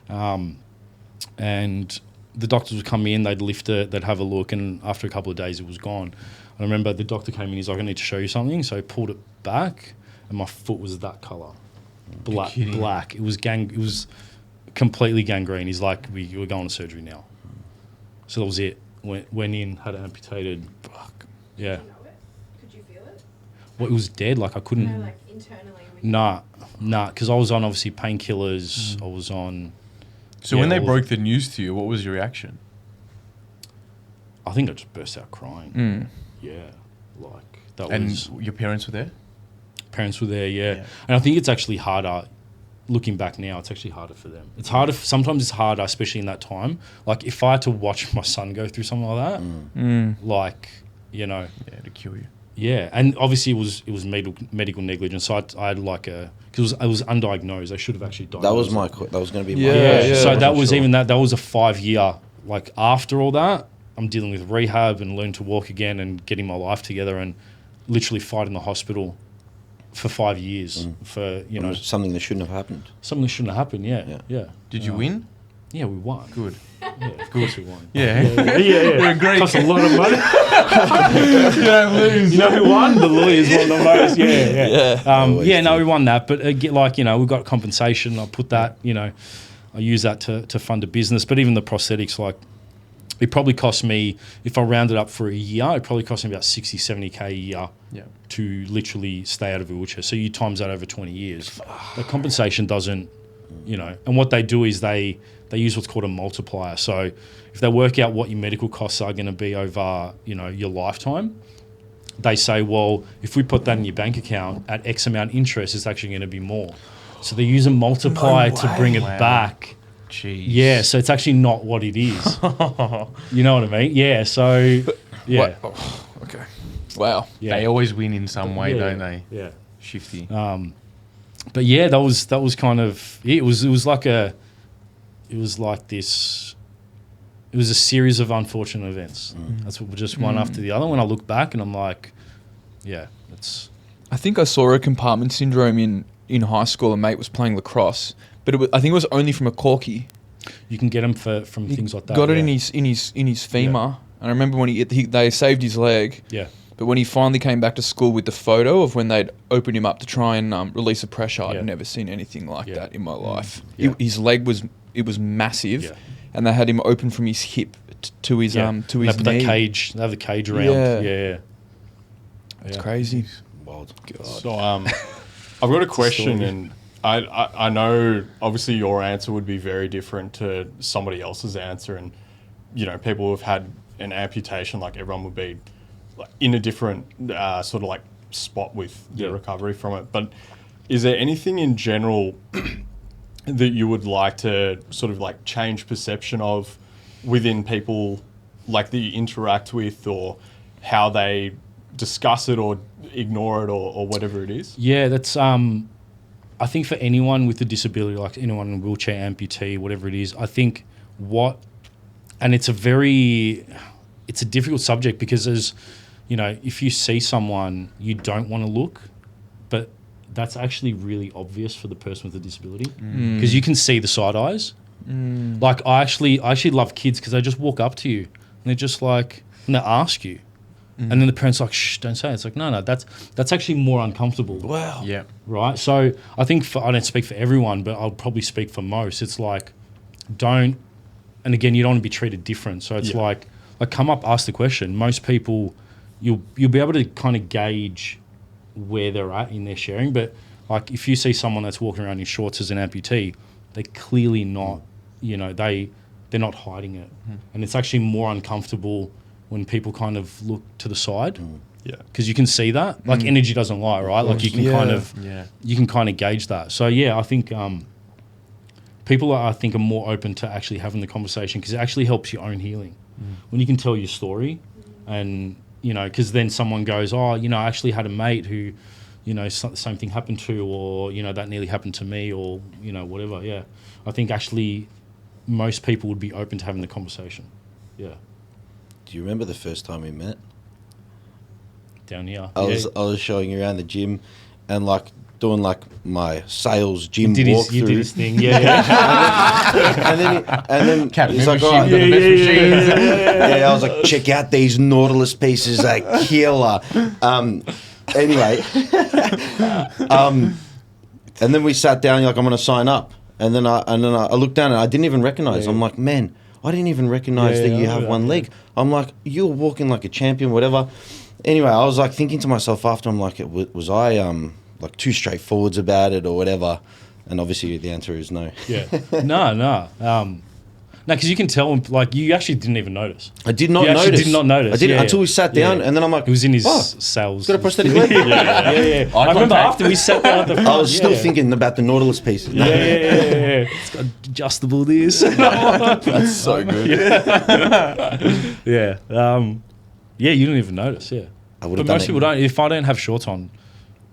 And the doctors would come in, they'd lift it, they'd have a look, and after a couple of days, it was gone. I remember the doctor came in, he's like, I need to show you something. So he pulled it back, and my foot was that colour. Black. It was completely gangrene. He's like, we're going to surgery now. So that was it. Went in, had it amputated. Fuck. Yeah. Did you know it? Could you feel it? Well, it was dead. Like, I couldn't. No, like internally. Nah, because I was on obviously painkillers. I was on. So when they broke the news to you, what was your reaction? I think I just burst out crying. Yeah, like that was. And your parents were there? Parents were there, yeah. And I think it's actually harder. Looking back now, it's actually harder for them. It's harder. Sometimes it's harder, especially in that time. Like if I had to watch my son go through something like that, like Yeah, to kill you. Yeah, and obviously it was medical negligence. So I had like because it was undiagnosed. I should have actually died. That was that was going to be my Yeah. So that was sure. that was a 5-year. Like after all that, I'm dealing with rehab and learning to walk again and getting my life together and literally fighting the hospital for 5 years for something that shouldn't have happened. something that shouldn't have happened. Yeah. Did you win? Yeah, we won. Good. Yeah, of course we won. Yeah. Yeah. Great. Cost a lot of money. You don't lose. You know who won? The lawyers won the most. Yeah. Always We won that, but we got compensation. I put that, I use that to fund a business. But even the prosthetics, like, it probably cost me, if I rounded up for a year, it probably cost me about 60, 70K a year to literally stay out of a wheelchair. So you times that over 20 years. The compensation doesn't, and what they do is they use what's called a multiplier. So if they work out what your medical costs are going to be over, your lifetime, they say, well, if we put that in your bank account at X amount interest, it's actually going to be more. So they use a multiplier to bring it Wow. back. Jeez. Yeah, so it's actually not what it is. You know what I mean? Yeah, so yeah. What? Oh, okay. Wow. Yeah. They always win in some way, Yeah, don't they? Yeah. Shifty. But yeah, that was kind of it. Was like a series of unfortunate events. That's what just one after the other. When I look back and I'm like, yeah, it's I think I saw a compartment syndrome in high school. A mate was playing lacrosse, but I think it was only from a corky. you can get them from He things like that. got it yeah. in his femur, and I remember when they saved his leg. Yeah. But when he finally came back to school with the photo of when they'd opened him up to try and release the pressure, Yeah. I'd never seen anything like Yeah. that in my life. Yeah. His leg was massive, Yeah. and they had him open from his hip to his Yeah. to They his put knee. that cage. They have the cage around. Yeah. Yeah. It's Yeah. crazy. Wild. So I've got a question, story. and I know obviously your answer would be very different to somebody else's answer, and people who've had an amputation, like everyone would be like in a different sort of like spot with their Yeah. recovery from it. But is there anything in general that you would like to sort of like change perception of within people, like that you interact with, or how they discuss it or ignore it, or whatever it is? Yeah, that's I think for anyone with a disability, like anyone in a wheelchair, amputee, whatever it is, I think and it's a difficult subject because if you see someone, you don't want to look, but that's actually really obvious for the person with a disability because you can see the side eyes. Like I actually love kids because they just walk up to you and they're just like, and they ask you. And then the parent's like, shh, don't say it. It's like, no, that's actually more uncomfortable. Wow. Yeah. Right? So I think I don't speak for everyone, but I'll probably speak for most. It's like, and again, you don't want to be treated different. So it's like come up, ask the question. Most people, you'll be able to kind of gauge where they're at in their sharing. But like if you see someone that's walking around in shorts as an amputee, they're clearly not, they're not hiding it. And it's actually more uncomfortable when people kind of look to the side. Yeah. Because you can see that. Like energy doesn't lie, right? Like you can kind of gauge that. So yeah, I think people are more open to actually having the conversation because it actually helps your own healing. When you can tell your story and, because then someone goes, oh, I actually had a mate who, the same thing happened to, or, that nearly happened to me, or, whatever. Yeah. I think actually most people would be open to having the conversation. Yeah. Do you remember the first time we met? Down here. I was showing you around the gym and like doing like my sales gym You walkthrough. did his thing. Yeah. and then Captain he's like, Machine, "Oh, got the best machines." yeah, I was like, check out these Nautilus pieces, like killer. Anyway, and then we sat down. You're like, I'm going to sign up, and then I looked down and I didn't even recognize. I'm like, man, I didn't even recognize that you have one leg. I'm like, you're walking like a champion, whatever. Anyway, I was like thinking to myself after, I'm like, was I like too straightforward about it or whatever? And obviously the answer is no. Yeah. No, because you can tell, like, you actually didn't even notice. I did not You notice. actually did not notice. I didn't Yeah, until we sat down, yeah. and then I'm like, It was in his oh, sales. got a prosthetic leg? Yeah. I remember after we sat down at the front. I was still thinking about the Nautilus pieces. Yeah. It's got adjustable this. That's so good. Yeah. Yeah, you didn't even notice, yeah. I would But have done most it. people don't. If I don't have shorts on,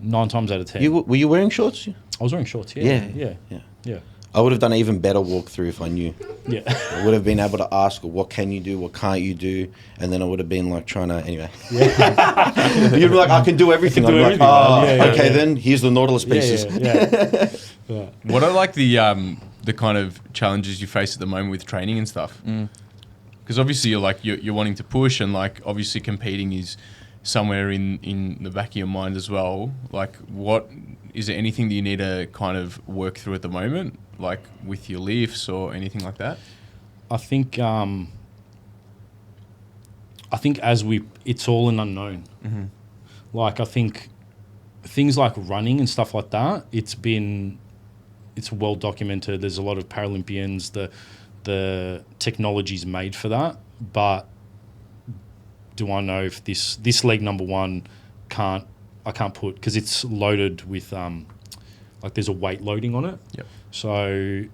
9 times out of 10. Were you wearing shorts? I was wearing shorts, yeah. Yeah. I would have done an even better walkthrough if I knew. Yeah. I would have been able to ask, what can you do, what can't you do, and then I would have been like trying to, anyway. You'd be like, I can do everything. do I'm everything, like, oh, man. Yeah, okay yeah. then, here's the Nautilus pieces. Yeah. What are like the kind of challenges you face at the moment with training and stuff? Because obviously you're wanting to push, and like obviously competing is somewhere in the back of your mind as well. Like, what is there anything that you need to kind of work through at the moment, like with your lifts or anything like that? I think it's all an unknown. Like, I think things like running and stuff like that, it's well documented. There's a lot of Paralympians, the technology's made for that, but do I know if this leg number one I can't put, because it's loaded with like there's a weight loading on it. Yep. So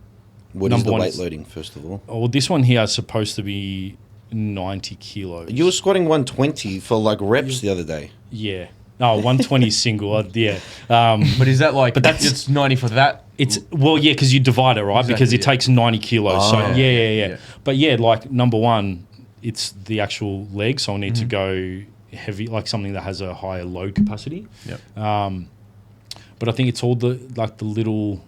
What is number the one weight is- loading, first of all? well, this one here is supposed to be 90 kilos. You were squatting 120 for like reps the other day. Yeah. No, 120 single. Yeah. But is that like? But that's- it's 90 for that. It's well, yeah, because you divide it, right? Exactly, because it yeah. takes 90 kilos. So Oh. yeah. But yeah, like number one, it's the actual leg. So I need to go heavy, like something that has a higher load capacity. Yep. But I think it's all the little.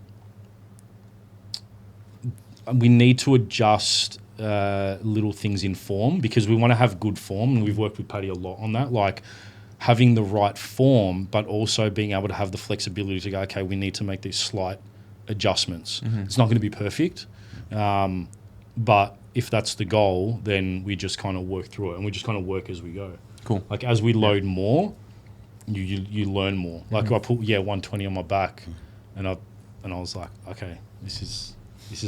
We need to adjust little things in form because we want to have good form, and we've worked with Paddy a lot on that. Like having the right form, but also being able to have the flexibility to go, okay, we need to make these slight adjustments. It's not going to be perfect, but if that's the goal, then we just kind of work through it, and we just kind of work as we go. Cool. Like as we load more, you learn more. Like I put 120 on my back, and I was like, okay, this is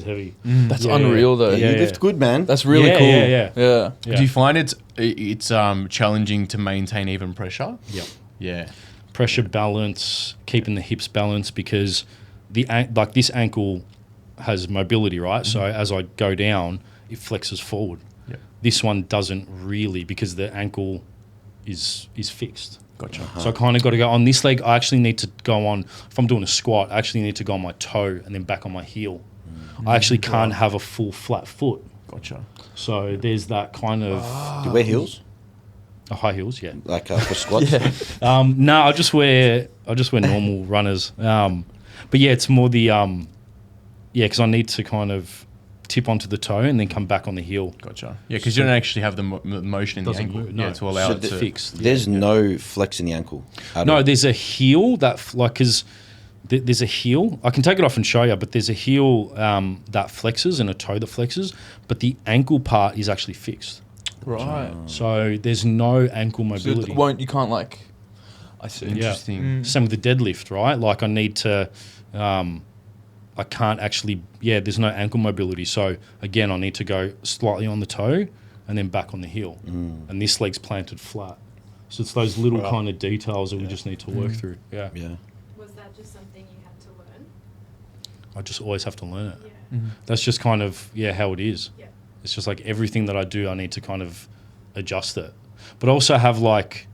heavy. That's Yeah, unreal though. Yeah, You lift good, man. That's really Yeah, cool. yeah. Yeah. Yeah. Do you find it's challenging to maintain even pressure? Yep. Yeah. Pressure balance, keeping the hips balanced because like this ankle has mobility, right? So as I go down, it flexes forward. Yep. This one doesn't really because the ankle is fixed. Gotcha. So I kind of got to go on this leg. I actually need to go on, if I'm doing a squat, I actually need to go on my toe and then back on my heel. I actually can't have a full flat foot. Gotcha. So there's that kind of Do you wear heels? high heels, yeah. Like for squats? No, I just wear normal runners. But yeah, it's more the because I need to kind of tip onto the toe and then come back on the heel. Gotcha. Yeah, because you don't actually have the motion in the Doesn't ankle. move, no. Yeah, to allow So it the to Fixed. There's no flex in the ankle. at No, all. there's a heel that because there's a heel. I can take it off and show you, but there's a heel that flexes and a toe that flexes, but the ankle part is actually fixed. Right. So there's no ankle So mobility. you can't like. I see. interesting. Same with the deadlift, right? Like I need to, I can't actually, there's no ankle mobility. So again, I need to go slightly on the toe and then back on the heel. And this leg's planted flat. So it's those little kind of details that we just need to work through. Yeah. Yeah. Was that just something you had to learn? I just always have to learn it. Yeah. That's just kind of, how it is. Yeah. It's just like everything that I do, I need to kind of adjust it. But also have like,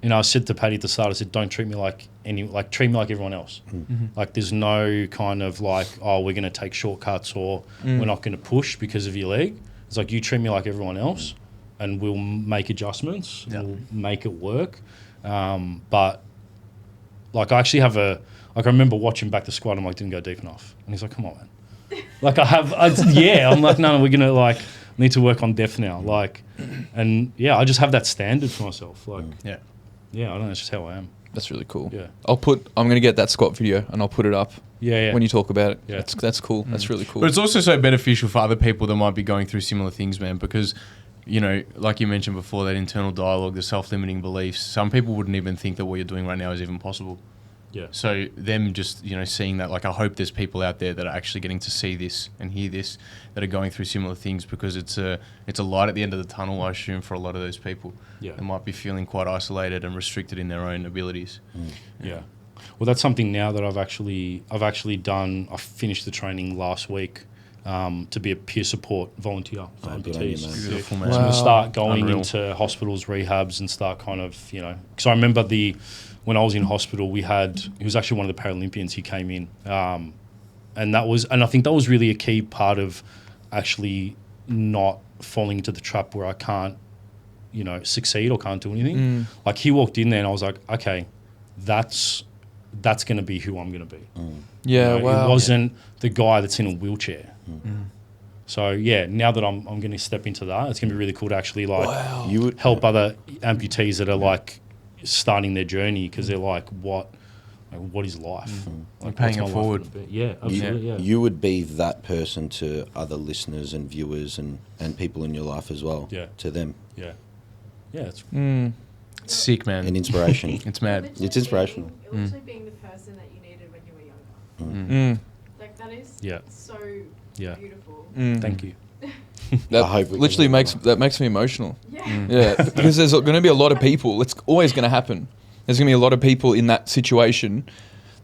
I said to Paddy at the start, I said, don't treat me like treat me like everyone else. Like there's no kind of like, oh, we're going to take shortcuts or we're not going to push because of your leg. It's like you treat me like everyone else and we'll make adjustments. Yeah. We'll make it work. But like I actually have I remember watching back the squat. I'm like, didn't go deep enough. And he's like, come on, man. Like I'm like, no, we're going to like need to work on depth now. Like, and I just have that standard for myself. Like, Yeah. I don't know. It's just how I am. That's really cool. Yeah. I'm gonna get that squat video and I'll put it up Yeah. when you talk about it. Yeah. That's cool. That's really cool. But it's also so beneficial for other people that might be going through similar things, man, because, like you mentioned before, that internal dialogue, the self-limiting beliefs, some people wouldn't even think that what you're doing right now is even possible. Yeah. So them just, seeing that, like I hope there's people out there that are actually getting to see this and hear this that are going through similar things because it's a light at the end of the tunnel, I assume, for a lot of those people. Yeah. They might be feeling quite isolated and restricted in their own abilities. Yeah. Well, that's something now that I've actually done. I finished the training last week to be a peer support volunteer for good on you, amputees. man. Beautiful, man. So I'm going to start going Unreal. into hospitals, rehabs, and start kind of, because I remember when I was in hospital, he was actually one of the Paralympians. He came in, and I think that was really a key part of actually not falling into the trap where I can't, succeed or can't do anything. Like he walked in there, and I was like, okay, that's going to be who I'm going to be. Yeah, wow. It wasn't the guy that's in a wheelchair. So now that I'm going to step into that, it's going to be really cool to actually You would help other amputees that are like starting their journey because they're like, what is life? Like, Paying what's it my life forward. gonna be? Yeah, absolutely. Yeah. You would be that person to other listeners and viewers and people in your life as well. Yeah. To them. Yeah. It's It's sick, man. An inspiration. It's mad. Literally It's inspirational. Literally being the person that you needed when you were younger. Like that is so Yeah. beautiful. Thank you. That I hope we can literally live makes me emotional. Yeah. Yeah, because there's going to be a lot of people. It's always going to happen. There's going to be a lot of people in that situation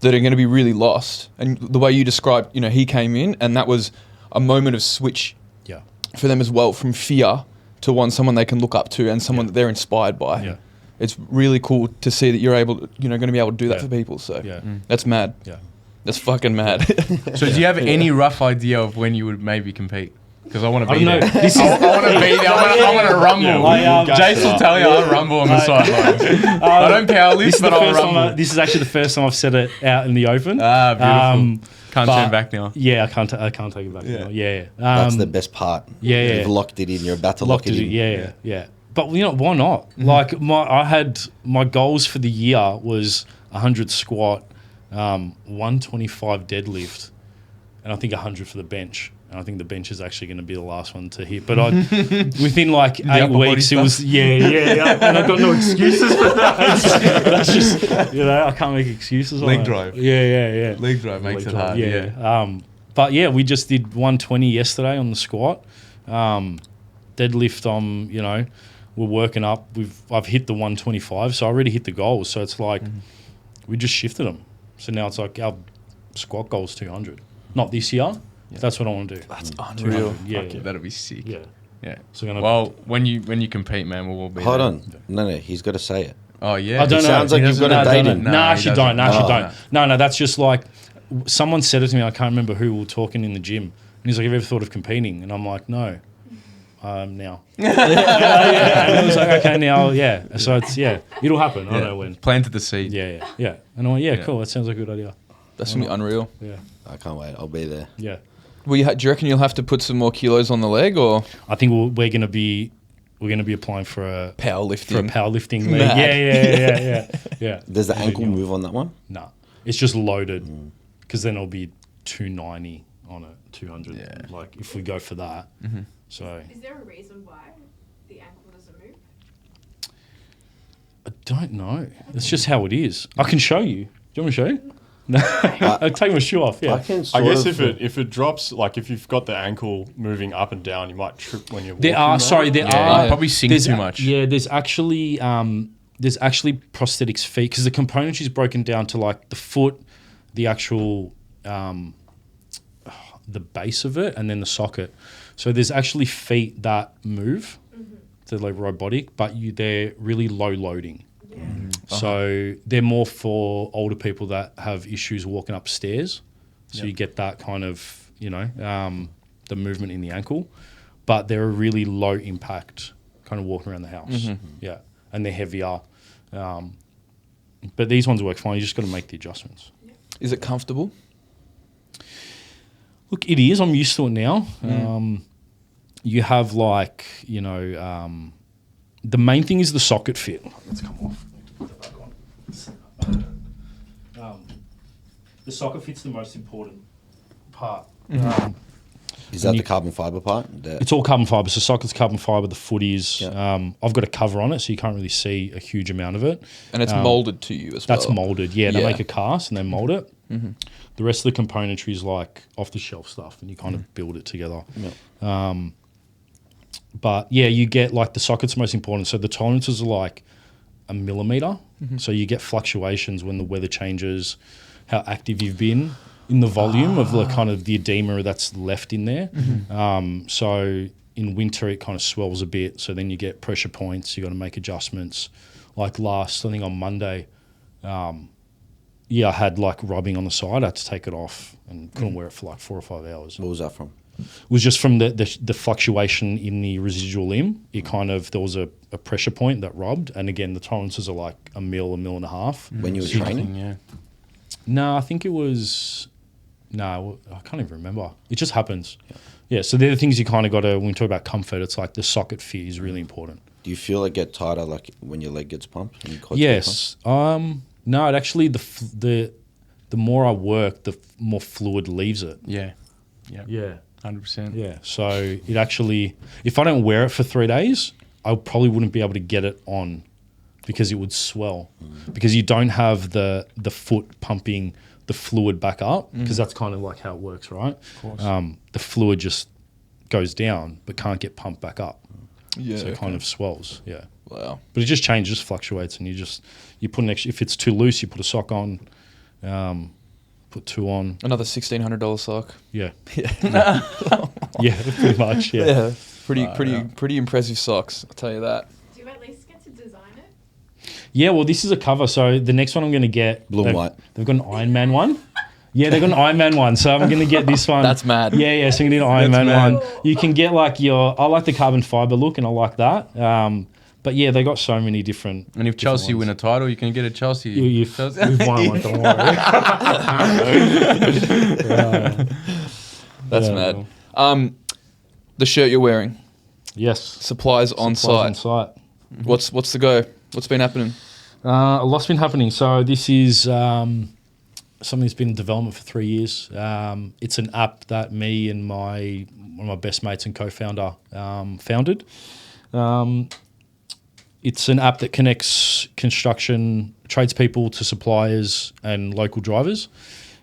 that are going to be really lost. And the way you described, you know, he came in and that was a moment of switch Yeah. for them as well, from fear to someone they can look up to and someone that they're inspired by. Yeah. It's really cool to see that you're able to, going to be able to do that Yeah. for people. So Yeah. that's mad. Yeah. That's fucking mad. So do you have any rough idea of when you would maybe compete? Because I want to I be don't there. know. This is, I want to be there. I want to rumble. Jace will tell you I'll rumble on the sidelines. I don't powerlift, but I'll rumble. This is actually the first time I've said it out in the open. Ah, beautiful. Can't but- turn back now. Yeah, I can't take it back now. Yeah. That's the best part. yeah. You've locked it in. You're about to lock it in. Yeah. But you know, why not? Like I had my goals for the year was 100 squat, 125 deadlift, and I think 100 for the bench. And I think the bench is actually going to be the last one to hit. But within like 8 upper body weeks, it was yeah. And I've got no excuses for that. That's just I can't make excuses. on Leg that. drive. Yeah. Leg drive makes it hard. Yeah. But yeah, we just did 120 yesterday on the squat. Deadlift, we're working up. I've hit the 125, so I already hit the goals. So it's like we just shifted them. So now it's like our squat goal is 200. Not this year. Yeah. That's what I want to do. That's unreal. Yeah. That'll be sick. Yeah. Yeah. So Well, when you compete, man, we'll all be Hold there. on. No, he's got to say it. Oh yeah. I don't It know. sounds like you've got a date in. No, actually don't. No, actually Oh. don't. No, that's just like someone said it to me. I can't remember who we were talking in the gym. And he's like, "Have you ever thought of competing?" And I'm like, "No." Now. Yeah. And I was like, "Okay, now, yeah." So it's it'll happen. I don't know when. Planted the seed. Yeah. And I went, "Yeah, cool. That sounds like a good idea." That's going to be unreal. Yeah. I can't wait. I'll be there. Yeah. Well, do you reckon you'll have to put some more kilos on the leg or I think we're gonna be applying for a powerlifting? powerlifting leg. Mad. Yeah. Does the ankle move on that one? No, it's just loaded because then it'll be 290 on it, 200. Yeah. Like if we go for that. So Is there a reason why the ankle doesn't move? I don't know. It's just how it is. I can show you. Do you want me to show you? No, I'll take my shoe off. Yeah. I can I sort guess of- if it drops, like if you've got the ankle moving up and down, you might trip when you're walking. There are. Sorry, there are. You probably sing there's too much. Yeah, there's actually prosthetics feet because the componentry is broken down to like the foot, the actual the base of it, and then the socket. So there's actually feet that move. They're like robotic, but they're really low loading. So they're more for older people that have issues walking upstairs. So you get that kind of, the movement in the ankle. But they're a really low impact kind of walking around the house. Yeah. And they're heavier. But these ones work fine. You just got to make the adjustments. Is it comfortable? Look, it is. I'm used to it now. You have the main thing is the socket fit. Let's come off. Put that back on. The socket fit's the most important part. Is that the carbon fiber part? It's all carbon fiber. So socket's carbon fiber. The foot is. Yeah. I've got a cover on it, so you can't really see a huge amount of it. And it's molded to you as well. That's molded. Yeah, they Yeah. make a cast and they mold it. The rest of the componentry is like off the shelf stuff, and you kind of build it together. But yeah, you get like the socket's most important. So the tolerances are like a millimeter. So you get fluctuations when the weather changes, how active you've been in the volume of the kind of the edema that's left in there. So in winter, it kind of swells a bit. So then you get pressure points. You got to make adjustments. Like I think on Monday, I had like rubbing on the side. I had to take it off and couldn't wear it for like 4 or 5 hours. What was that from? It was just from the fluctuation in the residual limb. It kind of, there was a pressure point that rubbed. And again, the tolerances are like a mil and a half. When you were training? Yeah. No, I think it was, I can't even remember. It just happens. Yeah, so they're the things you kind of got to, when we talk about comfort, it's like the socket fit is really important. Do you feel it get tighter like when your leg gets pumped? And your quads get Yes. No, it actually, the more I work, the more fluid leaves it. Yeah. Yeah. 100%. Yeah. So it actually, if I don't wear it for 3 days, I probably wouldn't be able to get it on because it would swell because you don't have the foot pumping the fluid back up because that's kind of like how it works, right? Of course. The fluid just goes down but can't get pumped back up. Yeah. So it kind of swells. Yeah. Wow. But it just changes, fluctuates, and you put an extra, if it's too loose, you put a sock on. Put 2 on. Another $1,600 sock. Yeah. Yeah. Yeah, pretty much. Yeah. Pretty impressive socks. I'll tell you that. Do you at least get to design it? Yeah, well, this is a cover. So the next one I'm going to get. Blue and white. They've got an Iron Man one. Yeah, they've got an Iron Man one. So I'm going to get this one. That's mad. Yeah. So I'm going to get an Iron That's Man mad. one. You can get like I like the carbon fiber look and I like that. But yeah, they got so many different. And if Chelsea win a title, you can get a Chelsea. You've Chelsea. won one, don't worry. That's Yeah. mad. The shirt you're wearing, Yes. supplies on Supplies site. on site. What's the go? What's been happening? A lot's been happening. So this is something that's been in development for 3 years. It's an app that me and one of my best mates and co-founder founded. It's an app that connects construction tradespeople to suppliers and local drivers.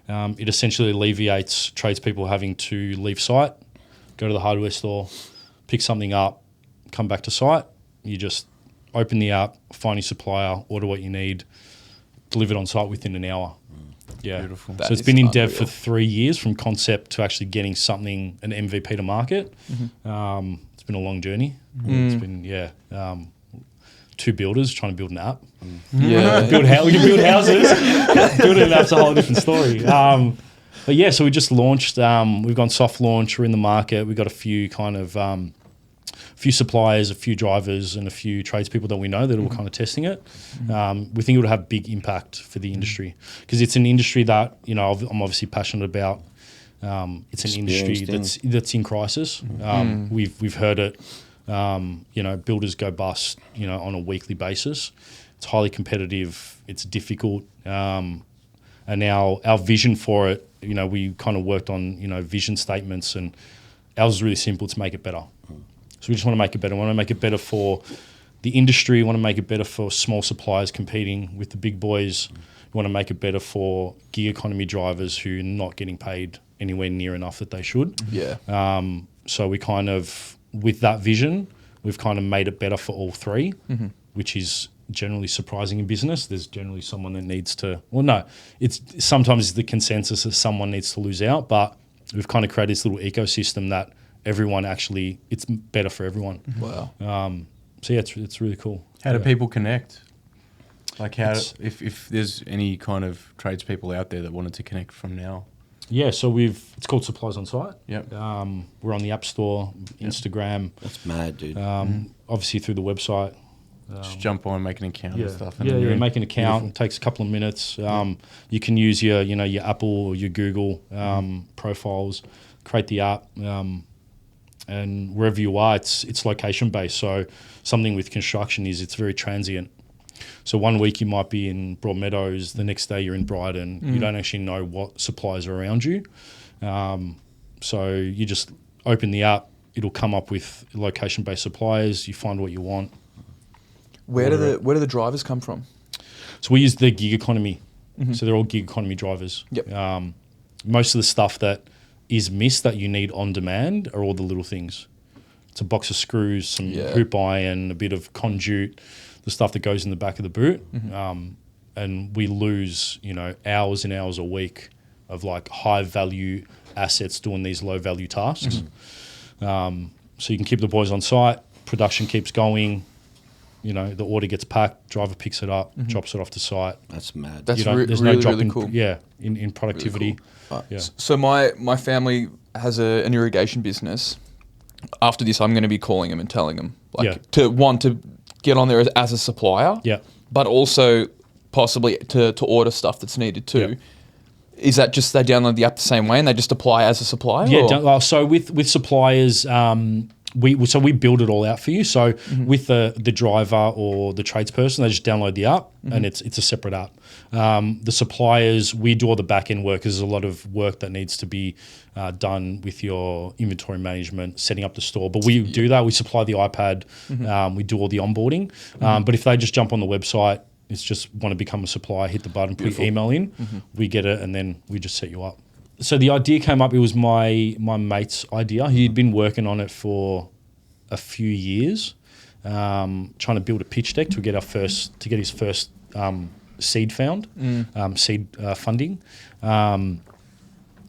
It essentially alleviates tradespeople having to leave site, go to the hardware store, pick something up, come back to site. You just open the app, find your supplier, order what you need, delivered on site within an hour. Yeah. Beautiful. So it's been in dev for 3 years from concept to actually getting something, an MVP to market. It's been a long journey. It's been, 2 builders trying to build an app. Yeah. We can build houses. Building an app's a whole different story. But yeah, so we just launched. We've gone soft launch. We're in the market. We've got a few kind of few suppliers, a few drivers, and a few tradespeople that we know that are all kind of testing it. We think it would have big impact for the industry because it's an industry that I'm obviously passionate about. It's an industry that's in crisis. We've heard it. Builders go bust, on a weekly basis. It's highly competitive. It's difficult. And our vision for it, we kind of worked on, vision statements, and ours is really simple to make it better. So we just want to make it better. We want to make it better for the industry. We want to make it better for small suppliers competing with the big boys. We want to make it better for gig economy drivers who are not getting paid anywhere near enough that they should. Yeah. So we kind of, with that vision, we've kind of made it better for all three, which is generally surprising in business. There's generally someone that needs to, it's sometimes the consensus that someone needs to lose out, but we've kind of created this little ecosystem that everyone actually, it's better for everyone. Wow. So yeah, it's really cool. How do people connect? Like if there's any kind of tradespeople out there that wanted to connect from now? Yeah, so it's called Supplies on Site. Yep. We're on the App Store, Instagram. That's mad, dude. Obviously through the website. Just jump on, make an account and stuff. And Yeah, make an account. It takes a couple of minutes. You can use your Apple or your Google profiles, create the app, and wherever you are, it's location based. So something with construction is it's very transient. So 1 week you might be in Broadmeadows, the next day you're in Brighton. You don't actually know what suppliers are around you. So you just open the app, it'll come up with location-based suppliers, you find what you want. Where do the drivers come from? So we use the gig economy. So they're all gig economy drivers. Yep. Most of the stuff that is missed that you need on demand are all the little things. It's a box of screws, some hoop iron, a bit of conduit, the stuff that goes in the back of the boot. And we lose, hours and hours a week of like high value assets doing these low value tasks. So you can keep the boys on site, production keeps going, the order gets packed, driver picks it up, drops it off to site. That's mad. That's There's really, no drop really cool. in productivity. Really cool. Yeah. So my family has an irrigation business. After this, I'm going to be calling them and telling them to get on there as a supplier, but also possibly to order stuff that's needed too. Yeah. Is that just they download the app the same way and they just apply as a supplier? Yeah. So with suppliers, we build it all out for you. So with the driver or the tradesperson, they just download the app and it's a separate app. The suppliers, we do all the back end work. There's a lot of work that needs to be done with your inventory management, setting up the store. But we do that. We supply the iPad. We do all the onboarding. But if they just jump on the website, it's just want to become a supplier, hit the button, put your email in, we get it, and then we just set you up. So the idea came up, it was my mate's idea. He'd been working on it for a few years, trying to build a pitch deck to get his first seed funding.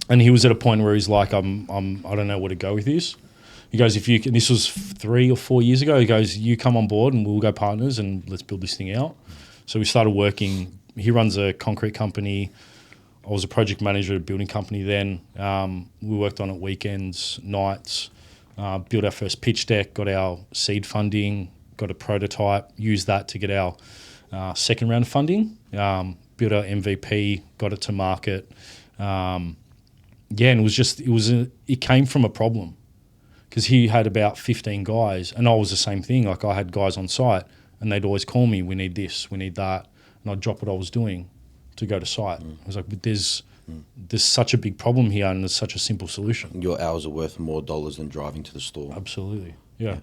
And he was at a point where he's like, I don't know where to go with this. He goes, if you can, this was 3 or 4 years ago. He goes, you come on board and we'll go partners and let's build this thing out. So we started working. He runs a concrete company. I was a project manager at a building company then. We worked on it weekends, nights, built our first pitch deck, got our seed funding, got a prototype, used that to get our second round of funding, built our MVP, got it to market. And it came from a problem because he had about 15 guys and I was the same thing. Like I had guys on site and they'd always call me, we need this, we need that. And I'd drop what I was doing to go to site. I was like, but there's such a big problem here and there's such a simple solution. Your hours are worth more dollars than driving to the store. Absolutely. Yeah.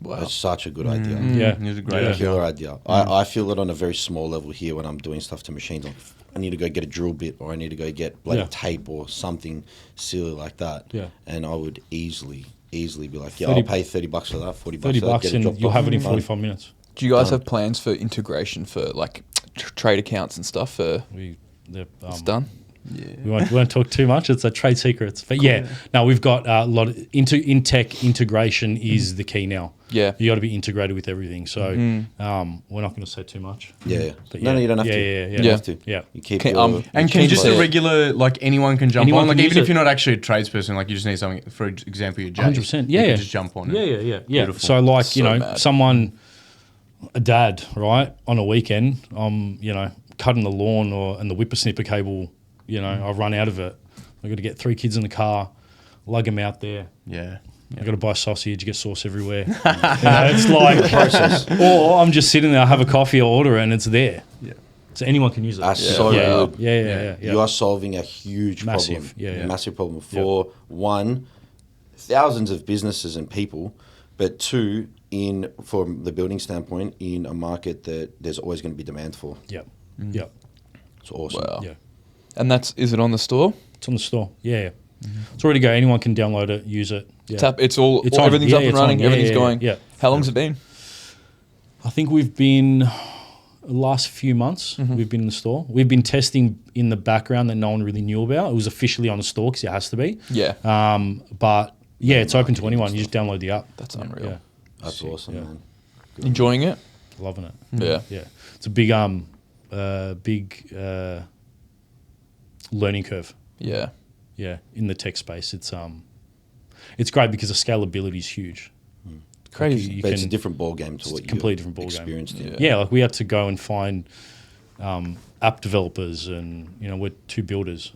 Wow. That's such a good idea. Yeah. It was a great Yeah. idea. Killer idea. I feel it on a very small level here when I'm doing stuff to machines. Like, I need to go get a drill bit or I need to go get bloody tape or something silly like that. Yeah. And I would easily be like, yeah, 30 I'll pay $30 for that, $40 for 30 that, bucks get it and dropped you'll off. have it in Fine. 45 minutes. Do you guys Done. have plans for integration for like trade accounts and stuff? For it's done. Yeah. We won't talk too much. It's a trade secrets. But no, we've got a lot of in tech integration is the key now. Yeah. You got to be integrated with everything. So we're not going to say too much. Yeah. But No, you don't have to. Yeah. You don't have to. Yeah. You keep Okay, your, and your And can Change just it. a regular, like anyone can jump Anyone on? Like can even use if you're not actually a tradesperson, like you just need something, for example, your Jay. 100%. You Yeah. can just jump on it. Yeah. Beautiful. So like, So mad. someone, a dad, right, on a weekend, cutting the lawn and the whippersnipper cable, I run out of it. I've got to get 3 kids in the car, lug them out there. Yeah. I've got to buy sausage, get sauce everywhere. It's like process. Or I'm just sitting there, I have a coffee or order and it's there. Yeah. So anyone can use it. That's so good. Yeah. You are solving a huge Massive, problem. yeah. Massive problem for one, thousands of businesses and people, but two, from the building standpoint, in a market that there's always going to be demand for. Yep. It's awesome. Wow. Yeah. And is it on the store? It's on the store. Yeah. It's ready to go. Anyone can download it, use it. Yeah. It's all It's on. everything's Yeah, up and it's running, on. Yeah, everything's yeah, going. yeah. How long's it been? I think we've been, the last few months, we've been in the store. We've been testing in the background that no one really knew about. It was officially on the store because it has to be. Yeah. But yeah, it's open to anyone. You just download the app. That's unreal. Yeah. That's Sick, awesome, yeah. man. Enjoying it? Loving it. Yeah. Yeah. It's a big learning curve. Yeah. Yeah. In the tech space. It's great because the scalability is huge. Crazy. You But it's a can- different ball game to it's what a you completely different ball game. experienced in. Yeah, like we had to go and find app developers, and we're 2 builders.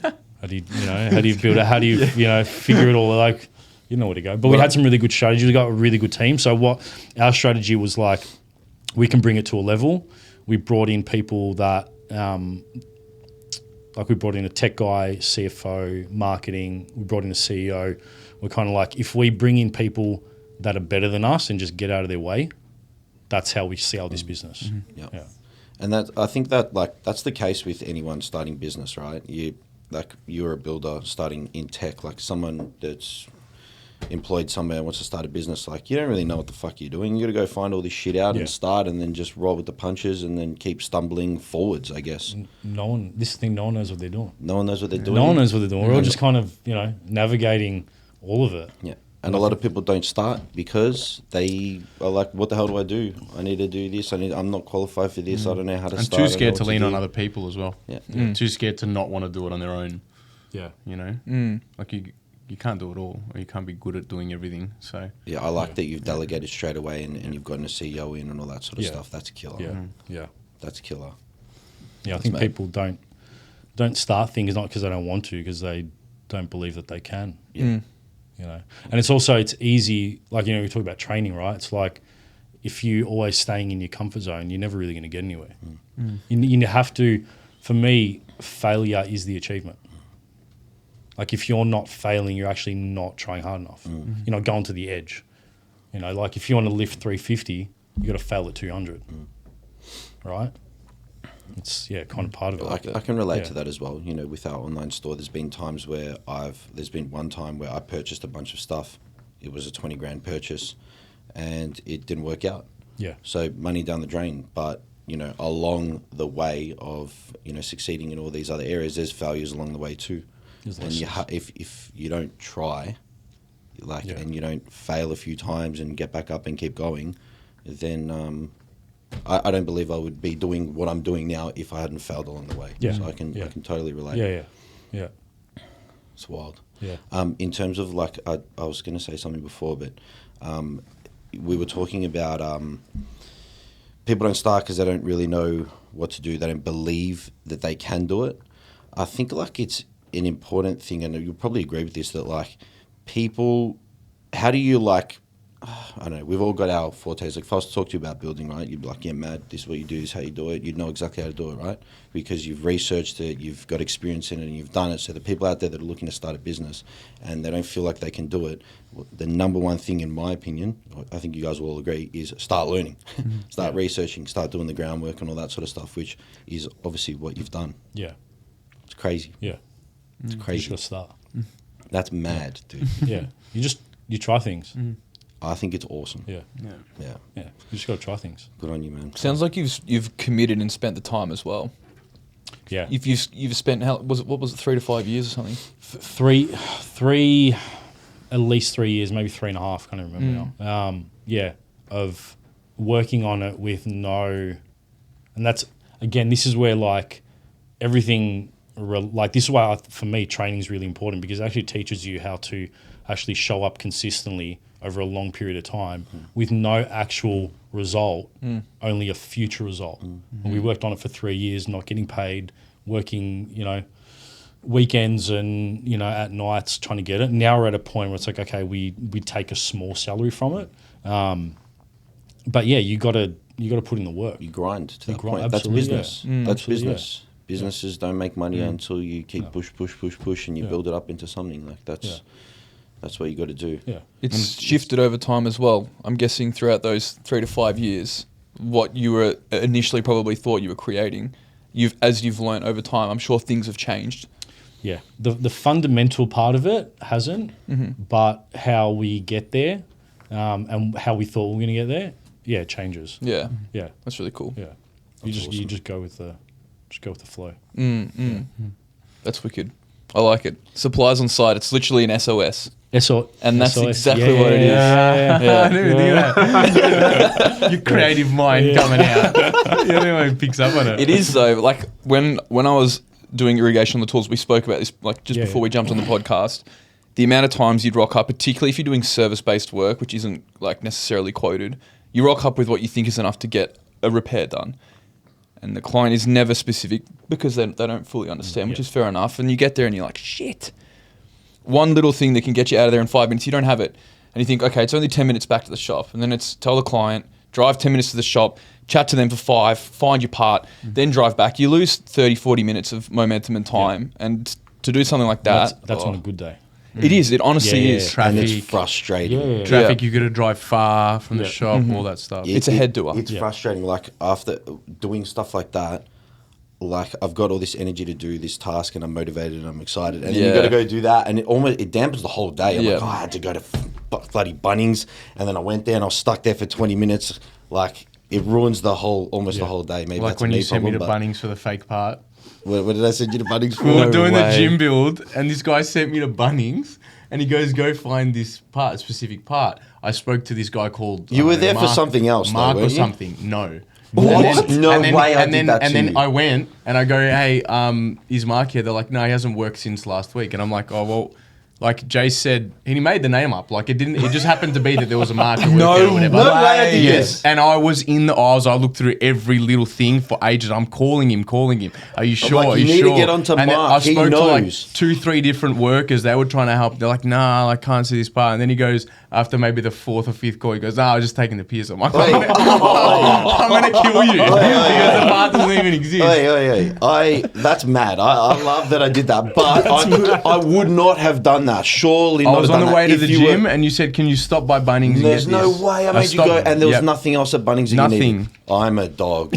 How do you build it? How do you figure it all? Like, you know where to go. But we had some really good strategies. We got a really good team. So what our strategy was like, we can bring it to a level. We brought in people that, like we brought in a tech guy, CFO, marketing. We brought in a CEO. We're kind of like, if we bring in people that are better than us and just get out of their way, that's how we scale this business. Yeah. Yeah. And I think that's the case with anyone starting business, right? You're a builder starting in tech, like someone that's employed somewhere and wants to start a business. Like, you don't really know what the fuck you're doing. You got to go find all this shit out and start, and then just roll with the punches, and then keep stumbling forwards, I guess. No one knows what they're doing. No one knows what they're doing. No one knows what they're doing. We're all just kind of, navigating all of it. Yeah. And a lot of people don't start because they are like, what the hell do I do? I need to do this. I'm not qualified for this. I don't know how to And start. too scared I to don't know lean what on do. other people as well. Yeah. Too scared to not want to do it on their own. Yeah. Like you can't do it all, or you can't be good at doing everything. So Yeah, I like that you've delegated straight away and you've gotten a CEO in and all that sort of Yeah. stuff. That's killer. Yeah. That's killer. Yeah, I think mad. people don't start things not because they don't want to, because they don't believe that they can. Yeah. And it's easy, like, we talk about training, right? It's like, if you're always staying in your comfort zone, you're never really going to get anywhere. You have to, for me, failure is the achievement. Like, if you're not failing, you're actually not trying hard enough. You're not going to the edge. Like, if you want to lift 350, you got to fail at 200, right? It's kind of part of it. I can relate to that as well. With our online store, there's been times where there's been one time where I purchased a bunch of stuff. It was a 20 grand purchase and it didn't work out. Yeah. So money down the drain. But you know, along the way of, you know, succeeding in all these other areas, there's failures along the way too. And if you don't try, like, and you don't fail a few times and get back up and keep going, then I don't believe I would be doing what I'm doing now if I hadn't failed along the way. So I can totally relate. Yeah. It's wild. Yeah. In terms of like, I was going to say something before, but we were talking about people don't start because they don't really know what to do. They don't believe that they can do it. I think like it's an important thing, and you'll probably agree with this, that like people, how do you like, I don't know, we've all got our fortes. Like if I was to talk to you about building, right, you'd be like, yeah, Matt, this is what you do, this is how you do it. You'd know exactly how to do it, right? Because you've researched it, you've got experience in it, and you've done it. So the people out there that are looking to start a business and they don't feel like they can do it, the number one thing, in my opinion, I think you guys will all agree, is start learning. Start researching, start doing the groundwork and all that sort of stuff, which is obviously what you've done. Yeah. It's crazy. Yeah. It's crazy. You just gotta start. That's mad, dude. Yeah. You try things. I think it's awesome. Yeah. You just gotta try things. Good on you, man. Sounds like you've committed and spent the time as well. Yeah. If you've spent what was it 3 to 5 years or something? Three, at least 3 years, maybe 3.5. Can't even remember now. Of working on it with no, and that's again, this is where like everything, like this is why for me training is really important, because it actually teaches you how to actually show up consistently over a long period of time with no actual result, only a future result. And we worked on it for 3 years, not getting paid, working, you know, weekends and, you know, at nights trying to get it. Now we're at a point where it's like, okay, we take a small salary from it. But yeah, you got to put in the work. You grind to that grind, point. That's absolutely, business. yeah. That's Absolutely, business. Businesses don't make money until you keep push, and you build it up into something. Like that's what you got to do. Yeah. It's shifted over time as well. I'm guessing throughout those 3 to 5 years, what you were initially probably thought you were creating, as you've learned over time, I'm sure things have changed. Yeah. The fundamental part of it hasn't, but how we get there and how we thought we were going to get there, it changes. Yeah. Yeah. That's really cool. Yeah. You just go with the flow. That's wicked. I like it. Supplies on site. It's literally an SOS. And that's SOS. exactly what it is. I knew that. Your creative mind coming out. The only one who picks up on it. It is though. Like when I was doing irrigation on the tools, we spoke about this like just before we jumped on the podcast. The amount of times you'd rock up, particularly if you're doing service-based work, which isn't like necessarily quoted, you rock up with what you think is enough to get a repair done. And the client is never specific because they don't fully understand, which is fair enough. And you get there and you're like, shit. One little thing that can get you out of there in 5 minutes, you don't have it. And you think, okay, it's only 10 minutes back to the shop. And then it's tell the client, drive 10 minutes to the shop, chat to them for 5, find your part, then drive back. You lose 30, 40 minutes of momentum and time. And to do something like that. That's on a good day. It is. It honestly is. Traffic. And it's frustrating. Traffic, you got to drive far from the shop, all that stuff. It's a head doer. It's frustrating. Like after doing stuff like that, like I've got all this energy to do this task and I'm motivated and I'm excited, and then you got to go do that, and it dampens the whole day. I'm like, I had to go to bloody Bunnings, and then I went there and I was stuck there for 20 minutes. Like it ruins the whole day. Maybe Like that's when a you me sent me to problem, Bunnings for the fake part. What did I send you to Bunnings for? We were doing the gym build, and this guy sent me to Bunnings, and he goes, "Go find this part, a specific part." I spoke to this guy called. You were there for something else, Mark though, or weren't you? something. No. What? No way I did that to And then you. I went and I go, "Hey, is Mark here?" They're like, "No, he hasn't worked since last week." And I'm like, "Oh well." Like Jay said, and he made the name up. Like it didn't. It just happened to be that there was a Mark. No whatever. way I did this. And I was in the aisles. I looked through every little thing for ages. I'm calling him. Are you sure? like, Are you you need to sure? get onto and then Mark. I He spoke to like knows. 2-3 different workers. They were trying to help. They're like, "Nah, I can't see this part." And then he goes, after maybe the 4th or 5th call, he goes, "Nah, I was just taking the piss." I'm like, Wait. I'm gonna kill you because the part doesn't even exist. That's mad. I love that I did that, but I would not have done that. Surely I not was have on done the that way to if the you gym, were- and you said, "Can you stop by Bunnings?" and There's get no this?" way I made you go, stopped. and there was Yep. nothing else at Bunnings that Nothing. you needed. I'm a dog.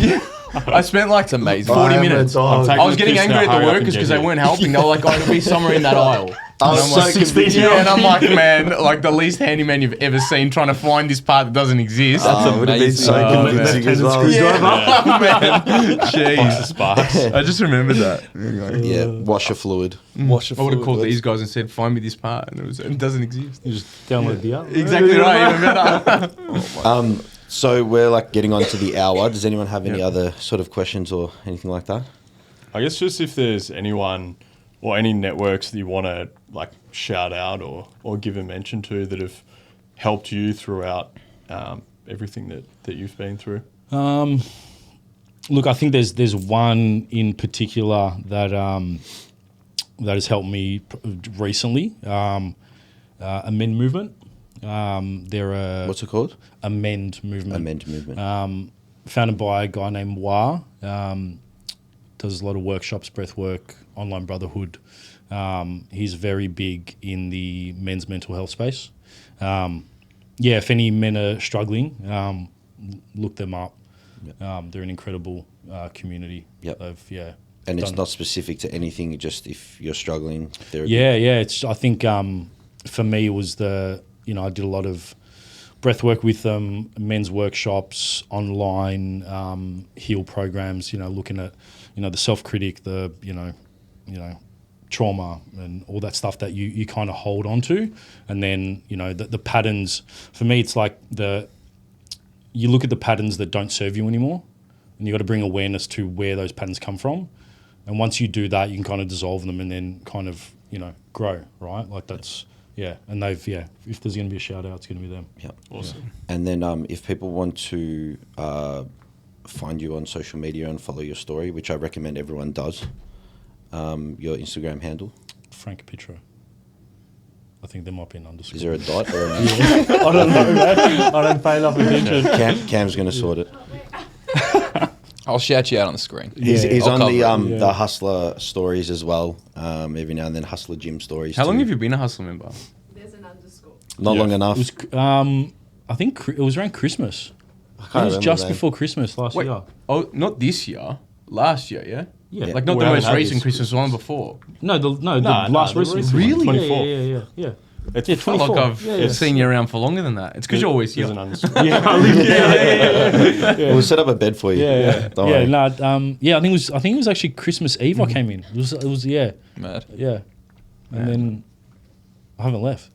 I spent like amazing. 40 I'm a minutes. dog. I was getting Piss angry now, at the hurry up and workers get because they here. weren't helping. They were like, "Oh, it'll be somewhere in that aisle." I was so convinced. Yeah, and I'm like, man, like the least handyman you've ever seen trying to find this part that doesn't exist. It would have been so Oh, convincing as well. Oh, man. Box of Jeez. sparks. I just remembered that. Yeah, washer fluid. Wash I would have called these guys and said, find me this part. And it doesn't exist. You just download the app. Exactly right. Even better. So we're like getting on to the hour. Does anyone have any other sort of questions or anything like that? I guess just if there's anyone or any networks that you want to like shout out or give a mention to that have helped you throughout everything that you've been through. Look, I think there's one in particular that that has helped me recently. Amend Movement. They're a What's it called? Amend Movement. Amend Movement. Founded by a guy named Wah. Does a lot of workshops, breath work, online brotherhood. He's very big in the men's mental health space. If any men are struggling, look them up. Yep. They're an incredible community. Yep. And it's not specific to anything, just if you're struggling. It's. I think for me it was I did a lot of breath work with them, men's workshops, online heal programs. Looking at the self-critic, the trauma and all that stuff that you kind of hold on to, and then the patterns. For me, it's like you look at the patterns that don't serve you anymore, and you got to bring awareness to where those patterns come from. And once you do that, you can kind of dissolve them and then kind of grow, right? Like that's. Yeah, and if there's going to be a shout out, it's going to be them. Yeah, awesome. Yeah. And then if people want to find you on social media and follow your story, which I recommend everyone does, your Instagram handle? Frank Pitro. I think there might be an underscore. Is there a dot? Or I don't know, man. I don't pay enough attention. Cam's going to sort it. I'll shout you out on the screen. He's I'll on cover the Hustler stories as well. Every now and then HUSLA GYM stories. How long too. have you been a Hustler member? There's an underscore. Not long enough. It was, I think it was around Christmas. It was just before Christmas last year. Oh, not this year. Last year, yeah? Yeah. Like not We the haven't most had recent this Christmas, the one before. No, the Nah, last the recent recent one. one, Really? 24. Yeah. It's Yeah, felt like 24. I've Yeah. seen you around for longer than that. It's because you're always There's here. an underscore. Yeah. We'll set up a bed for you. Yeah. Don't worry. No. I think it was actually Christmas Eve. I came in. It was Mad. yeah. And then I haven't left.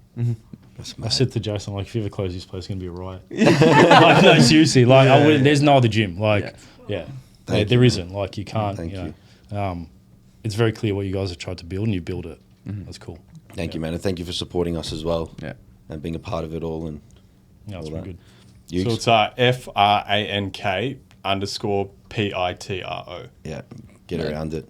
That's I mad. said to Jason, like, if you ever close this place, it's gonna be a riot. Like, no, seriously. Like, there's no other gym. Like, Thank there you, isn't. Like, you can't. Thank you. It's very clear what you guys have tried to build, and you build it. That's cool. Thank you, man. And thank you for supporting us as well. Yeah. And being a part of it all. And Yeah, it's all been that. good. you, So it's FRANK_PITRO. yeah, get Yeah. around it.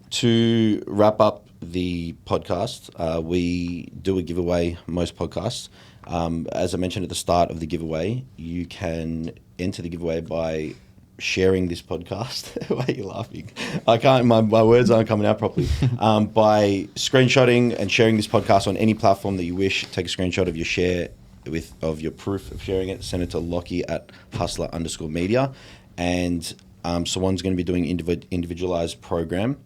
To wrap up the podcast, we do a giveaway most podcasts. As I mentioned at the start of the giveaway, you can enter the giveaway by sharing this podcast. Why are you laughing? I can't, my words aren't coming out properly. By screenshotting and sharing this podcast on any platform that you wish. Take a screenshot of your share of your proof of sharing it, send it to Lockie at hustler_media. And someone's going to be doing individualized program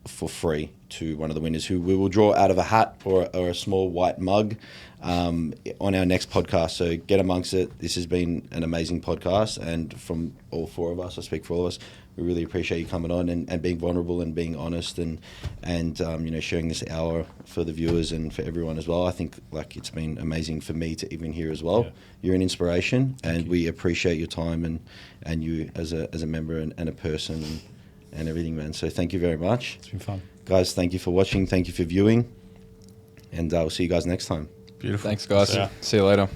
for free to one of the winners, who we will draw out of a hat or a small white mug on our next podcast. So get amongst it. This has been an amazing podcast, and from all four of us, I speak for all of us, we really appreciate you coming on and being vulnerable and being honest and sharing this hour for the viewers and for everyone as well. I think like it's been amazing for me to even hear as well. Yeah. You're an inspiration, and we appreciate your time and you as a member and a person and everything, man. So thank you very much. It's been fun. Guys, thank you for watching. Thank you for viewing. And we'll see you guys next time. Beautiful. Thanks, guys. Yeah. See you later.